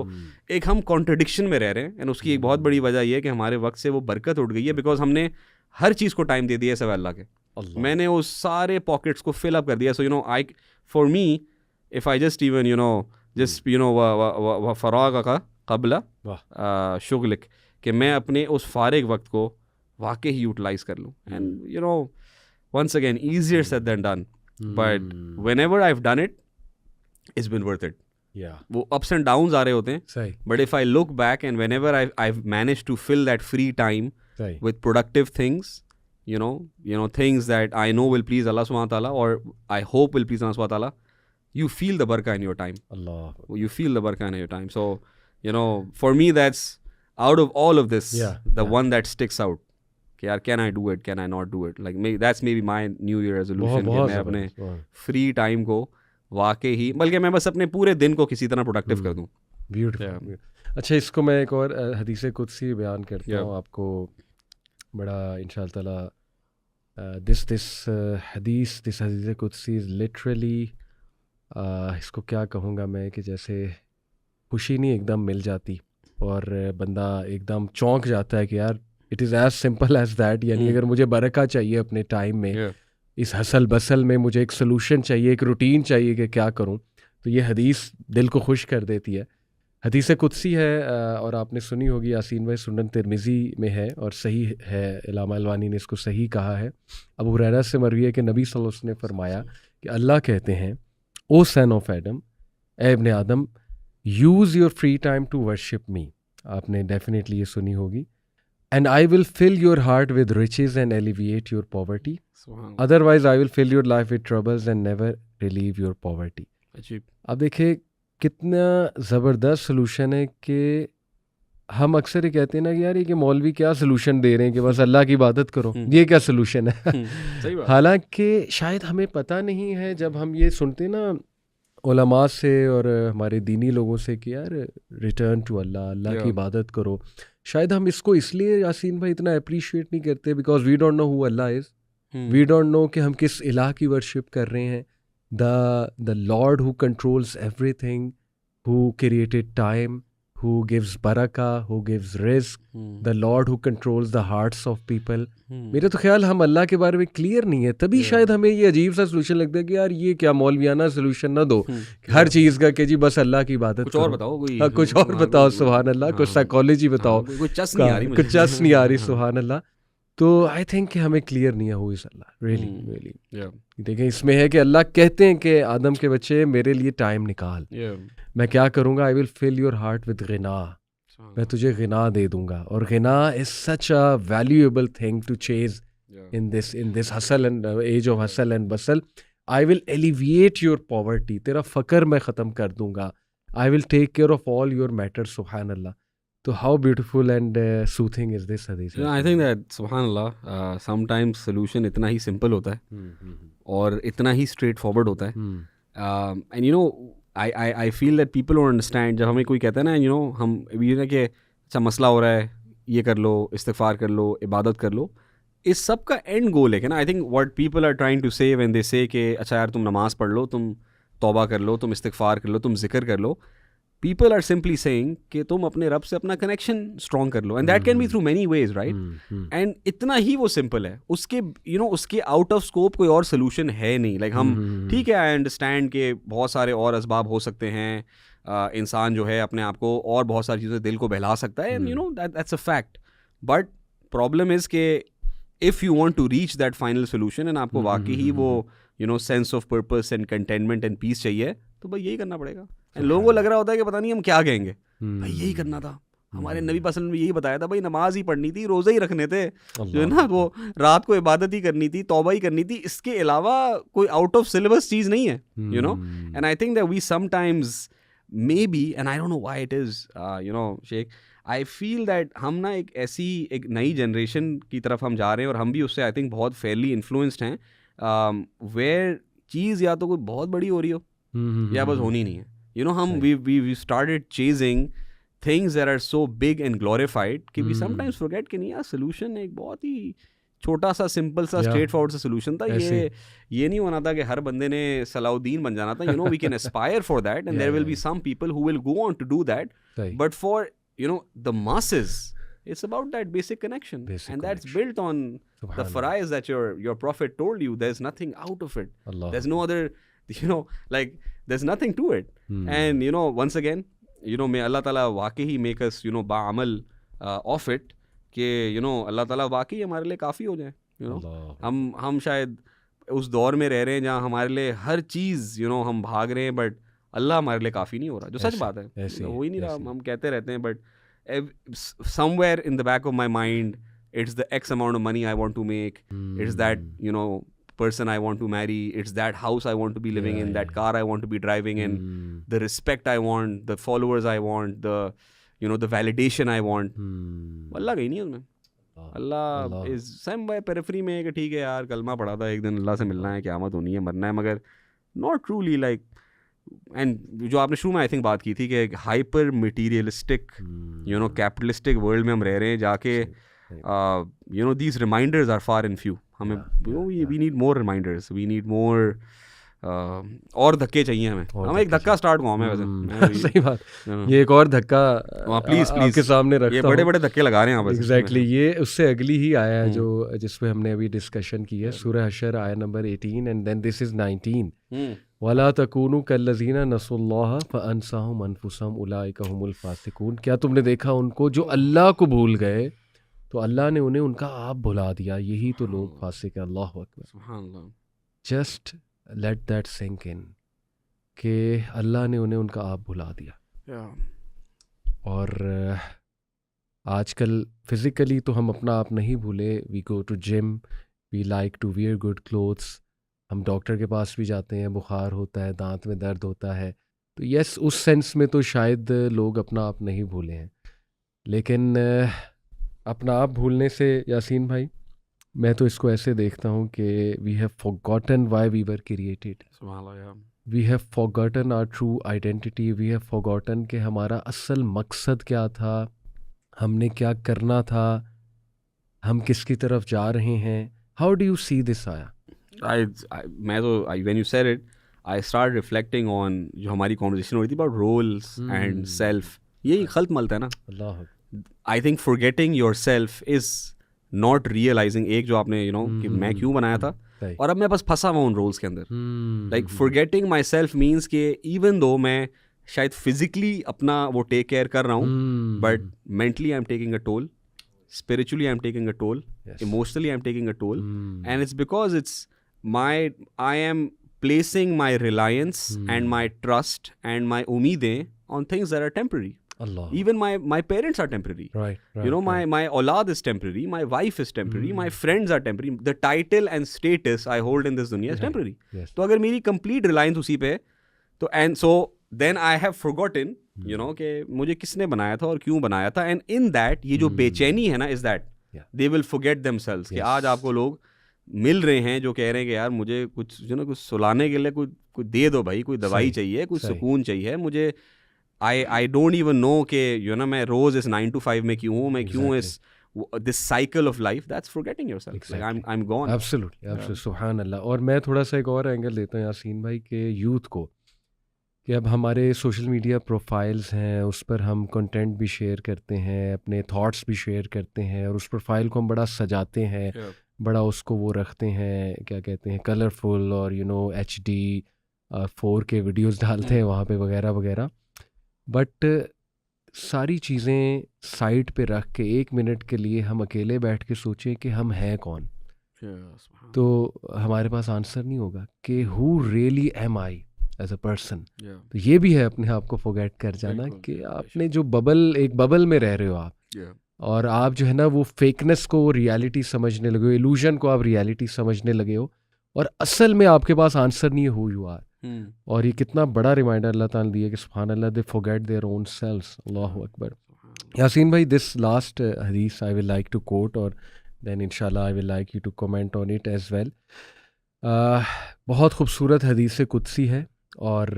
एक हम कॉन्ट्रडिक्शन में रह रहे हैं. एंड उसकी एक बहुत बड़ी वजह ये है कि हमारे वक्त से वो बरकत उठ गई है, बिकॉज हमने हर चीज़ को टाइम दे दिया है सिवाय अल्लाह के. मैंने उस सारे पॉकेट्स को फिल अप कर दिया. So you know I for me if I just even you know just you know फराग का कबला शुगलिक, कि मैं अपने उस फारिग वक्त को वाकई ही यूटिलाइज कर लूँ. And you no once again, easier said than done, but whenever I've done it, it's been worth it. वो ups and downs आ रहे होते हैं, but if I look back and whenever I've managed to fill that free time with productive things, you know things that I know will please Allah subhanahu wa ta'ala, or I hope will please Allah subhanahu wa ta'ala, you feel the barakah in your time. You feel the barakah in your time. So you know, for me, that's out of all of this, the one that sticks out. कि यार can I do it, can I not do it. Like that's may be my new year resolution कि मैं अपने फ्री टाइम को वाकई ही, बल्कि मैं बस अपने पूरे दिन को किसी तरह प्रोडक्टिव कर दूँ. ब्यूटीफुल. अच्छा, इसको मैं एक और हदीस कुदसी बयान करता हूँ आपको. बड़ा इंशाअल्लाह ताला दिस हदीस कुदसी इज़ लिटरली, इसको क्या कहूँगा मैं, कि जैसे खुशी नहीं एकदम मिल जाती और बंदा एकदम चौंक जाता है कि यार it is as simple as that. यानी अगर मुझे बरका चाहिए अपने टाइम में, इस हसल बसल में मुझे एक सोल्यूशन चाहिए, एक रूटीन चाहिए कि क्या करूं, तो ये हदीस दिल को खुश कर देती है. हदीस कुदसी है और आपने सुनी होगी, यासीन भाई, सुनन तिरमिज़ी में है और सही है. इलामा अलवानी ने इसको सही कहा है. अबू हुरैरा से मरवी है कि नबी सल्लल्लाहु अलैहि वसल्लम ने फरमाया कि अल्लाह कहते हैं, ओ सन ऑफ एडम, ए इब्ने आदम, use your free time to worship me. आपने डेफिनेटली ये सुनी होगी. And I will fill your heart with riches and alleviate your poverty. Otherwise, I will fill your life with troubles and never relieve your poverty. अब देखिए कितना ज़बरदस्त सलूशन है कि हम अक्सर ये कहते हैं ना कि यार ये कि मौलवी क्या सलूशन दे रहे हैं कि बस अल्लाह की इबादत करो, ये क्या सलूशन है. हालांकि शायद हमें पता नहीं है, जब हम ये सुनते हैं ना उलमा से और हमारे दीनी लोगों से कि यार रिटर्न टू अल्लाह, अल्लाह की इबादत करो, शायद हम इसको इसलिए यासीन भाई इतना अप्रिशिएट नहीं करते because we don't know who Allah is. We don't know कि हम किस इलाह की वर्शिप कर रहे हैं. The lord who controls everything, who created time, who gives barakah, who gives rizq, the Lord who controls the hearts of people. मेरे तो ख्याल हम अल्लाह के बारे में क्लियर नहीं है, तभी शायद हमें ये अजीब सा सलूशन लगता है कि यार ये क्या मौलवियाना सलूशन ना दो हर चीज़ का कि जी बस अल्लाह की इबादत. कुछ और बताओ, कुछ और बताओ. सुभान अल्लाह. कुछ साइकोलॉजी बताओ. कुछ चस नहीं आ रही. सुभान अल्लाह. तो आई थिंक कि हमें क्लियर नहीं है हु इज़ अल्लाह. रियली देखिए इसमें है कि अल्लाह कहते हैं कि आदम के बच्चे मेरे लिए टाइम निकाल. मैं क्या करूँगा, I will fill your heart with गिना, मैं तुझे गिना दे दूंगा. और गिना is such a valuable thing to chase in this hustle and age of hustle and bustle. I will alleviate your poverty, तेरा फ़कर मैं ख़त्म कर दूंगा. I will take care of all your matters. सुभान अल्लाह. तो how beautiful and soothing is this हदीस. आई थिंक दैट सुभान अल्लाह समटाइम्स सॉल्यूशन इतना ही सिंपल होता है और इतना ही स्ट्रेट फॉरवर्ड होता है. And you no I feel that people don't understand. जब हमें कोई कहता है ना, you know, हम ये ना कि अच्छा मसला हो रहा है, ये कर लो, इस्तिग़फ़ार कर लो, इबादत कर लो, इस सब का एंड गोल है कि ना. I think what people are trying to say when they say कि अच्छा यार तुम नमाज़ पढ़ लो, तुम तौबा कर लो, तुम इस्तिग़फ़ार कर लो, तुम जिक्र कर लो. पीपल आर सिंपली सेइंग कि तुम अपने रब से अपना कनेक्शन स्ट्रॉन्ग कर लो. And that can be through many ways, right. And इतना ही वो सिंपल है. उसके यू नो उसके आउट ऑफ स्कोप कोई और सोल्यूशन है नहीं. लाइक हम ठीक है, आई अंडरस्टैंड कि बहुत सारे और असबाब हो सकते हैं. इंसान जो है अपने आप को और बहुत सारी चीज़ें दिल को बहला सकता है. And you know that's a fact. But problem is के if you want to reach that final solution and आपको वाकई ही वो you know sense of purpose and containment and peace चाहिए, तो भाई यही करना पड़ेगा. लोगों को लग रहा होता है कि पता नहीं हम क्या कहेंगे, भाई यही करना था, हमारे नबी पाक ने यही बताया था भाई, नमाज ही पढ़नी थी, रोज़े ही रखने थे, जो है ना वो रात को इबादत ही करनी थी, तौबा ही करनी थी, इसके अलावा कोई आउट ऑफ सिलेबस चीज़ नहीं है, you know. And I think that we sometimes maybe, and I don't know why it is, you know, Sheikh, I feel that हम ना एक नई जनरेशन की तरफ हम जा रहे हैं, और हम भी उससे आई थिंक बहुत फेयरली इन्फ्लुएंस्ड हैं, वेयर चीज़ या तो कोई बहुत बड़ी हो रही हो या बस होनी नहीं है, यू नो. हम we started chasing things that are so big and glorified कि we sometimes forget कि नहीं यार, सोल्यूशन एक बहुत ही छोटा सा सिंपल सा स्ट्रेट फॉरवर्ड सा सोल्यूशन था. ये नहीं होना था कि हर बंदे ने सलाउद्दीन बन जाना था, you know. We can aspire for that, and there will be some people who will go on to do that, but for, you know, the masses, it's about that basic connection, and that's built on the farais that your prophet told you. There's nothing out of it. There's no other, you know, like there's nothing to it. And you know, once again, you know, may Allah Ta'ala वाकई make us, you know, ba'amal of it, कि यू नो अल्लाह ताला वाकई हमारे लिए काफ़ी हो जाए, यू नो. हम शायद उस दौर में रह रहे हैं जहाँ हमारे लिए हर चीज़, यू नो, हम भाग रहे हैं, बट अल्लाह हमारे लिए काफ़ी नहीं हो रहा, जो सच बात है, हो ही नहीं रहा. हम कहते रहते हैं, but somewhere in the back of my mind it's the X amount of money I want to make, it's that, you know, person I want to marry, it's that house I want to be living in, that car I want to be driving in, the respect I want, the followers I want, the, you know, the validation I want. अल्लाह कहीं नहीं है उसमें. अल्लाह is somewhere periphery में, कि ठीक है यार, कलमा पढ़ा था, एक दिन अल्लाह से मिलना है, क़यामत होनी है, मरना है, मगर not truly like. एंड जो आपने शुरू में आई थिंक बात की थी कि hyper materialistic, you know, capitalistic world में हम रह रहे हैं जाके, you know, these reminders are far and few. हमें, you know, we need more reminders, we need more, और धक्के चाहिए हमें एक धक्का स्टार्ट हुआ हमें वैसे. सही बात. ये एक और धक्का प्लीज आपके सामने रखता हूं. ये बड़े धक्के लगा रहे हैं आप. एग्जैक्टली. ये उससे अगली ही आया है जो जिसपे हमने अभी डिस्कशन की है, सूरह हशर आया number 18, and then this is 19. वला तकूनु कल्लज़ीना नसुल्लाह फअनसाहुम अनफुसहुम उलाइका हुमुल फासिकून. क्या तुमने देखा उनको जो अल्लाह को भूल गए, तो अल्लाह ने उन्हें उनका आप भुला दिया, यही तो लोग फासिक हैं. अल्लाहु अकबर. सुभान अल्लाह. Just let that sink in, कि अल्लाह ने उन्हें उनका आप भुला दिया. और आजकल फिज़िकली तो हम अपना आप नहीं भूले. We go to gym, we like to wear good clothes, हम डॉक्टर के पास भी जाते हैं, बुखार होता है, दांत में दर्द होता है, तो यस, उस सेंस में तो शायद लोग अपना आप नहीं भूले हैं. लेकिन अपना आप भूलने से, यासीन भाई, मैं तो इसको ऐसे देखता हूँ कि we have forgotten why we were created, we have forgotten our true identity, we have forgotten कि हमारा असल मकसद क्या था, हमने क्या करना था, हम किसकी तरफ जा रहे हैं. How do you see this आया? मैं तो when you said it, I start reflecting on जो हमारी कॉन्वर्सेशन हो रही थी अबाउट रोल्स एंड सेल्फ. यही खल्त मलता है ना. Allah. I think forgetting yourself is not realising, एक जो आपने, यू नो, कि मैं क्यों बनाया था, और अब मैं बस फंसा हुआ उन रोल्स के अंदर. Like forgetting my self means कि इवन दो मैं शायद फिजिकली अपना वो टेक केयर कर रहा हूँ, but mentally I am taking a toll, spiritually I'm taking a toll, emotionally I'm taking a toll, and it's because it's I am placing my reliance and my trust and my umeedein on things that are temporary. Allah. Even my parents are temporary. Right. You know, my aulad is temporary, my wife is temporary, my friends are temporary, the title and status I hold in this dunya is temporary. Yes. तो अगर मेरी complete reliance उसी पे, तो and so then I have forgotten, you know, कि मुझे किसने बनाया था और क्यों बनाया था. एंड इन दैट, ये जो बेचैनी है ना, is that they will forget themselves. कि आज आपको लोग मिल रहे हैं जो कह रहे हैं कि यार मुझे कुछ, जो ना, कुछ सुलाने के लिए कुछ दे दो भाई, कोई दवाई चाहिए, कुछ सुकून चाहिए मुझे. आई डोंट इवन नो कि, यू नो, मैं रोज इस 9 to 5 में क्यों हूँ, मैं क्यों इस this cycle of life. That's forgetting yourself. Like I am gone. Absolutely. सुभान अल्लाह. और मैं थोड़ा सा एक और एंगल देता हूँ यासीन भाई, के यूथ को, कि अब हमारे सोशल मीडिया प्रोफाइल्स हैं, उस पर हम कंटेंट भी शेयर करते हैं, अपने थॉट्स भी शेयर करते हैं, और उस प्रोफाइल को हम बड़ा सजाते हैं, बड़ा उसको वो रखते हैं, क्या कहते हैं, कलरफुल, और you know HD 4K videos डालते हैं वहाँ पे वगैरह वगैरह. बट सारी चीज़ें साइड पे रख के 1 मिनट के लिए हम अकेले बैठ के सोचें कि हम हैं कौन, तो हमारे पास आंसर नहीं होगा कि who really am I. As a person. तो ये भी है अपने आप को फॉरगेट कर जाना कि आपने जो एक बबल में रह रहे हो आप, और आप जो है ना वो फेकनेस को रियलिटी समझने लगे हो, इल्यूजन को आप रियलिटी समझने लगे हो, और असल में आपके पास आंसर नहीं है हु यू आर। और ये कितना बड़ा रिमाइंडर अल्लाह ताला ने दिया कि सुभान अल्लाह, they forget their own selves. अल्लाहु अकबर। यासीन भाई, दिस लास्ट हदीस I will like to quote, और देन इंशाल्लाह I will like you to comment on it as well. बहुत खूबसूरत हदीस कुदसी है, और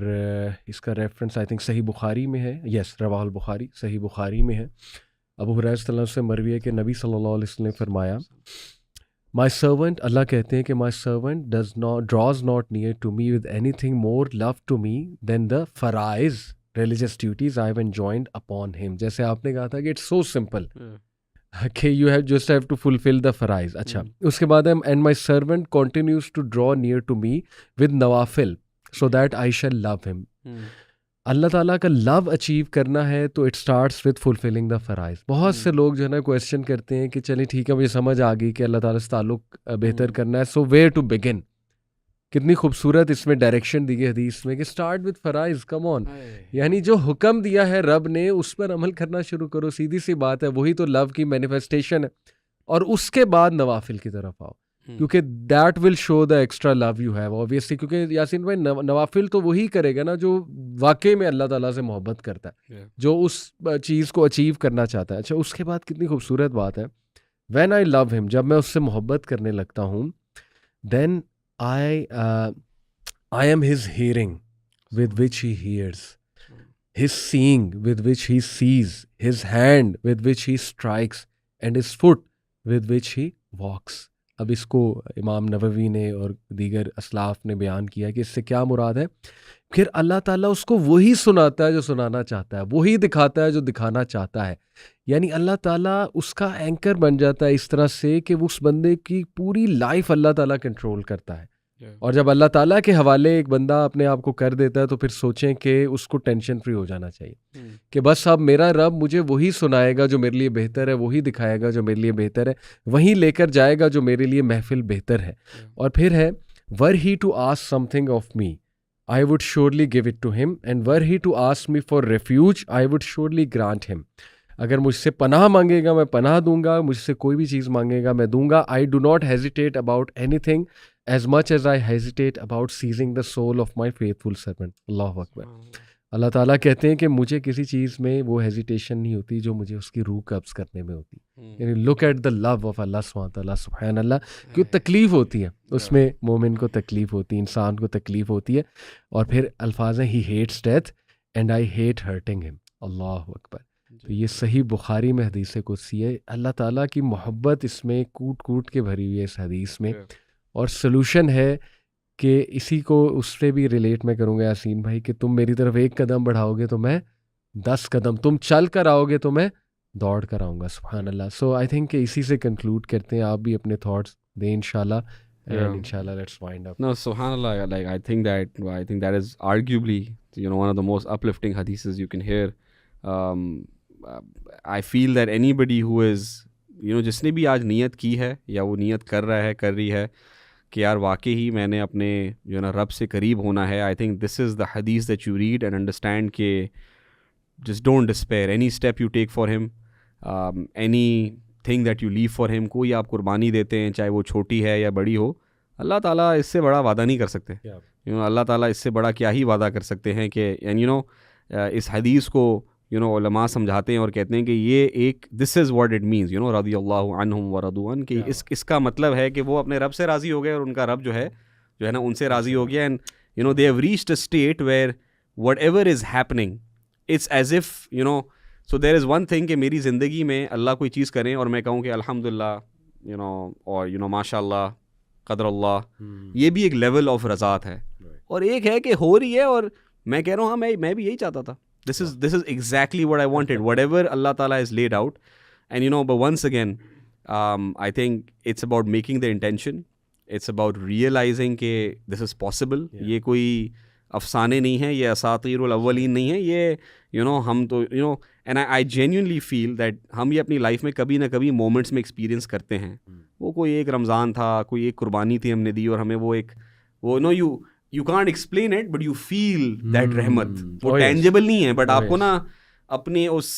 इसका रेफरेंस आई थिंक सही बुखारी में है। यस, रवाहुल बुखारी, सही बुखारी में है। अबू हुरैरा सल्लल्लाहु अलैहि वसल्लम से मरवी है कि नबी सल्लल्लाहु अलैहि वसल्लम ने फरमाया, माई सर्वेंट, अल्लाह कहते हैं कि my servant draws not near to me with anything more love to me than the फराइज religious duties I have enjoined upon him. जैसे आपने कहा था कि इट्स सो सिंपल कि you have just have to fulfil the फराइज। अच्छा, उसके बाद है and my servant continues to draw near to me with नवाफिल so that I shall love him. Allah ताला का लव अचीव करना है तो it starts with fulfilling the फराइज। बहुत से लोग जो है ना क्वेश्चन करते हैं कि चलिए ठीक है, मुझे समझ आ गई कि अल्लाह ताला से ताल्लुक बेहतर करना है, सो वेयर टू बिगिन। कितनी खूबसूरत इसमें डायरेक्शन दी गई हदीस में कि स्टार्ट विद फराइज, कम ऑन, यानी जो हुक्म दिया है रब ने उस पर अमल करना शुरू करो। सीधी सी बात है, वही तो लव की मैनिफेस्टेशन है। और उसके बाद नवाफिल की तरफ आओ, क्योंकि that will show the extra love you have obviously. क्योंकि यासीन भाई, नवाफिल तो वही करेगा ना जो वाकई में अल्लाह ताला से मोहब्बत करता है, जो उस चीज़ को अचीव करना चाहता है। अच्छा, उसके बाद कितनी खूबसूरत बात है, व्हेन आई लव हिम, जब मैं उससे मोहब्बत करने लगता हूँ, then I am his hearing with which he hears, his seeing with which he sees, his hand with which he strikes, and his foot with which he walks. अब इसको इमाम नववी ने और दीगर असलाफ ने बयान किया कि इससे क्या मुराद है। फिर अल्लाह ताला उसको वही सुनाता है जो सुनाना चाहता है, वही दिखाता है जो दिखाना चाहता है। यानी अल्लाह ताला उसका एंकर बन जाता है इस तरह से कि उस बंदे की पूरी लाइफ अल्लाह ताला कंट्रोल करता है। और जब अल्लाह ताला के हवाले एक बंदा अपने आप को कर देता है तो फिर सोचें कि उसको टेंशन फ्री हो जाना चाहिए कि बस अब मेरा रब मुझे वही सुनाएगा जो मेरे लिए बेहतर है, वही दिखाएगा जो मेरे लिए बेहतर है, वहीं लेकर जाएगा जो मेरे लिए महफिल बेहतर है। और फिर है, were he to ask something of me I would surely give it to him, and were he to ask me for refuge I would surely grant him. अगर मुझसे पनाह मांगेगा मैं पनाह दूंगा, मुझसे कोई भी चीज़ मांगेगा मैं दूंगा। I do not hesitate about anything as much as I hesitate about seizing the soul of my faithful servant. अल्लाहु अकबर। अल्लाह ताला कहते हैं कि मुझे किसी चीज़ में वो हेजिटेशन नहीं होती जो मुझे उसकी रूह कब्ज़ करने में होती। यानी look at the love of Allah सुब्हान तआला, सुभान अल्लाह। क्यों तकलीफ़ होती है उसमें, मोमिन को तकलीफ़ होती है, इंसान को तकलीफ़ होती है। और फिर अल्फाज हैं, he hates death and I hate hurting him. अल्लाहु अकबर। तो ये सही बुखारी में हदीस कुदसी है। अल्लाह ताला की मोहब्बत इसमें कूट कूट के भरी हुई है इस हदीस में। और सलूशन है कि इसी को उससे भी रिलेट मैं करूँगा यासीन भाई, कि तुम मेरी तरफ एक कदम बढ़ाओगे तो मैं 10 कदम, तुम चल कर आओगे तो मैं दौड़ कर आऊँगा। सुभान अल्लाह। सो आई थिंक कि इसी से कंक्लूड करते हैं, आप भी अपने थॉट्स दें इंशाल्लाह, and inshallah let's wind up. No, subhanallah, like I think that is arguably, one of the most uplifting hadiths you can hear. I feel that anybody who is, जिसने भी आज नियत की है या वो नियत कर रहा है, कर रही है कि यार वाकई ही मैंने अपने रब से करीब होना है, I think this is the हदीस that you read and understand के just don't despair any step you take for him, anything that you leave for him. कोई आप कुर्बानी देते हैं, चाहे वो छोटी है या बड़ी हो, अल्लाह ताला इससे बड़ा वादा नहीं कर सकते। अल्लाह ताला इससे बड़ा क्या ही वादा कर सकते हैं कि इस हदीस को उलमा समझाते हैं और कहते हैं कि ये एक this is what it means, रज़ियल्लाहु अन्हुम व रदू अन, कि इसका मतलब है कि वो अपने रब से राज़ी हो गए और उनका रब जो है ना उनसे राज़ी हो गया। And they have reached a state where whatever is happening it's as if so there is one thing कि मेरी ज़िंदगी में अल्लाह कोई चीज़ करें और मैं कहूँ कि अल्हम्दुलिल्लाह और माशाअल्लाह क़दरल्लाह, ये भी एक लेवल ऑफ रज़ात है। और एक है कि हो रही है और मैं कह रहा हूँ हाँ मैं भी यही चाहता था, this is exactly what I wanted, whatever Allah Ta'ala has laid out. And but once again, I think it's about making the intention, it's about realizing कि this is possible. ये कोई अफसाने नहीं है, ये असातीरुल अव्वलीन नहीं है, ये हम तो and I genuinely feel that हम ये अपनी लाइफ में कभी ना कभी मोमेंट्स में एक्सपीरियंस करते हैं। वो कोई एक रमज़ान था, कोई एक कुर्बानी थी हमने दी और हमें वो you can't explain it but you feel that रहमत, वो tangible नहीं है but आपको ना अपने उस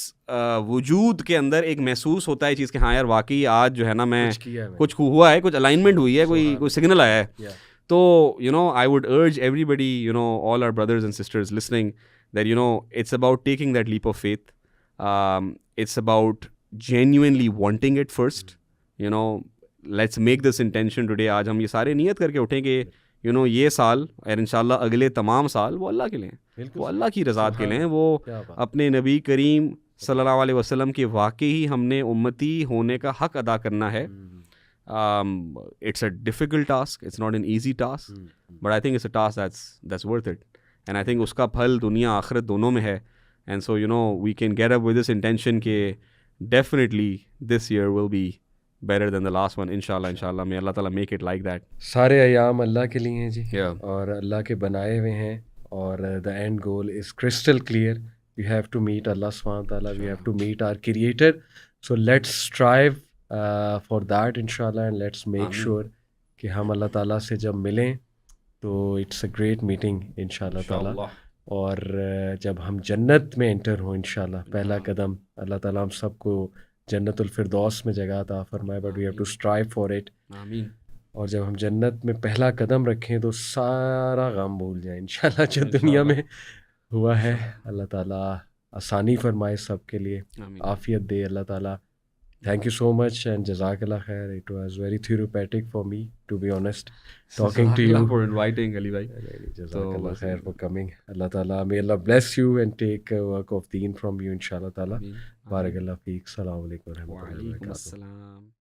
वजूद के अंदर एक महसूस होता है चीज़ कि हाँ यार वाकई आज जो है ना मैं कुछ हुआ है, कुछ अलाइनमेंट हुई है, कोई सिग्नल आया है. तो you know I would urge everybody, you know, all our brothers and sisters listening, that you know it's about taking that leap of faith. It's about genuinely wanting it first. You know, let's make this intention today. आज हम ये सारे नियत करके उठेंगे, you know, ये साल और इंशाल्लाह अगले तमाम साल वो अल्लाह के लिए हैं, वो अल्लाह की रज़ात के लिए हैं, वो अपने नबी करीम सल्लल्लाहु अलैहि वसल्लम के वाकई ही हमने उम्मती होने का हक अदा करना है. It's a difficult task, it's not an easy task, but I think it's a task that's worth it, and I think उसका फल दुनिया आखिरत दोनों में है. And so you know we can get up with this intention कि definitely this year will be better than the last one, inshallah. May Allah Ta'ala make it like that. सारे अयाम अल्लाह के लिए हैं जी, और अल्लाह के बनाए हुए हैं, और the end goal is crystal clear. We have to meet Allah Subhanahu wa Ta'ala, we have to meet our Creator, so let's strive for that inshallah, and let's make sure कि हम अल्लाह ताला से जब मिलें तो it's a great meeting inshallah ताला, और जब हम जन्नत में एंटर हो इंशाल्लाह, पहला कदम अल्लाह ताला हम सबको जन्नतुल फिरदौस में जगह अता फरमाए, but we have to strive for it. आमीन. और जब हम जन्नत में पहला कदम रखें तो सारा गम भूल जाए इंशाल्लाह जो दुनिया में हुआ है. अल्लाह ताला आसानी फरमाए सब के लिए, आफियत दे अल्लाह ताला. Thank you so much and Jazakallah khair. It was very therapeutic for me, to be honest, talking to you. For inviting Ali bhai. Jazakallah khair for coming. Allah Ta'ala, may Allah bless you and take work of deen from you inshallah Ta'ala. Barakallah feek. Assalamu alaikum wa rahmatullahi wa barakatuh.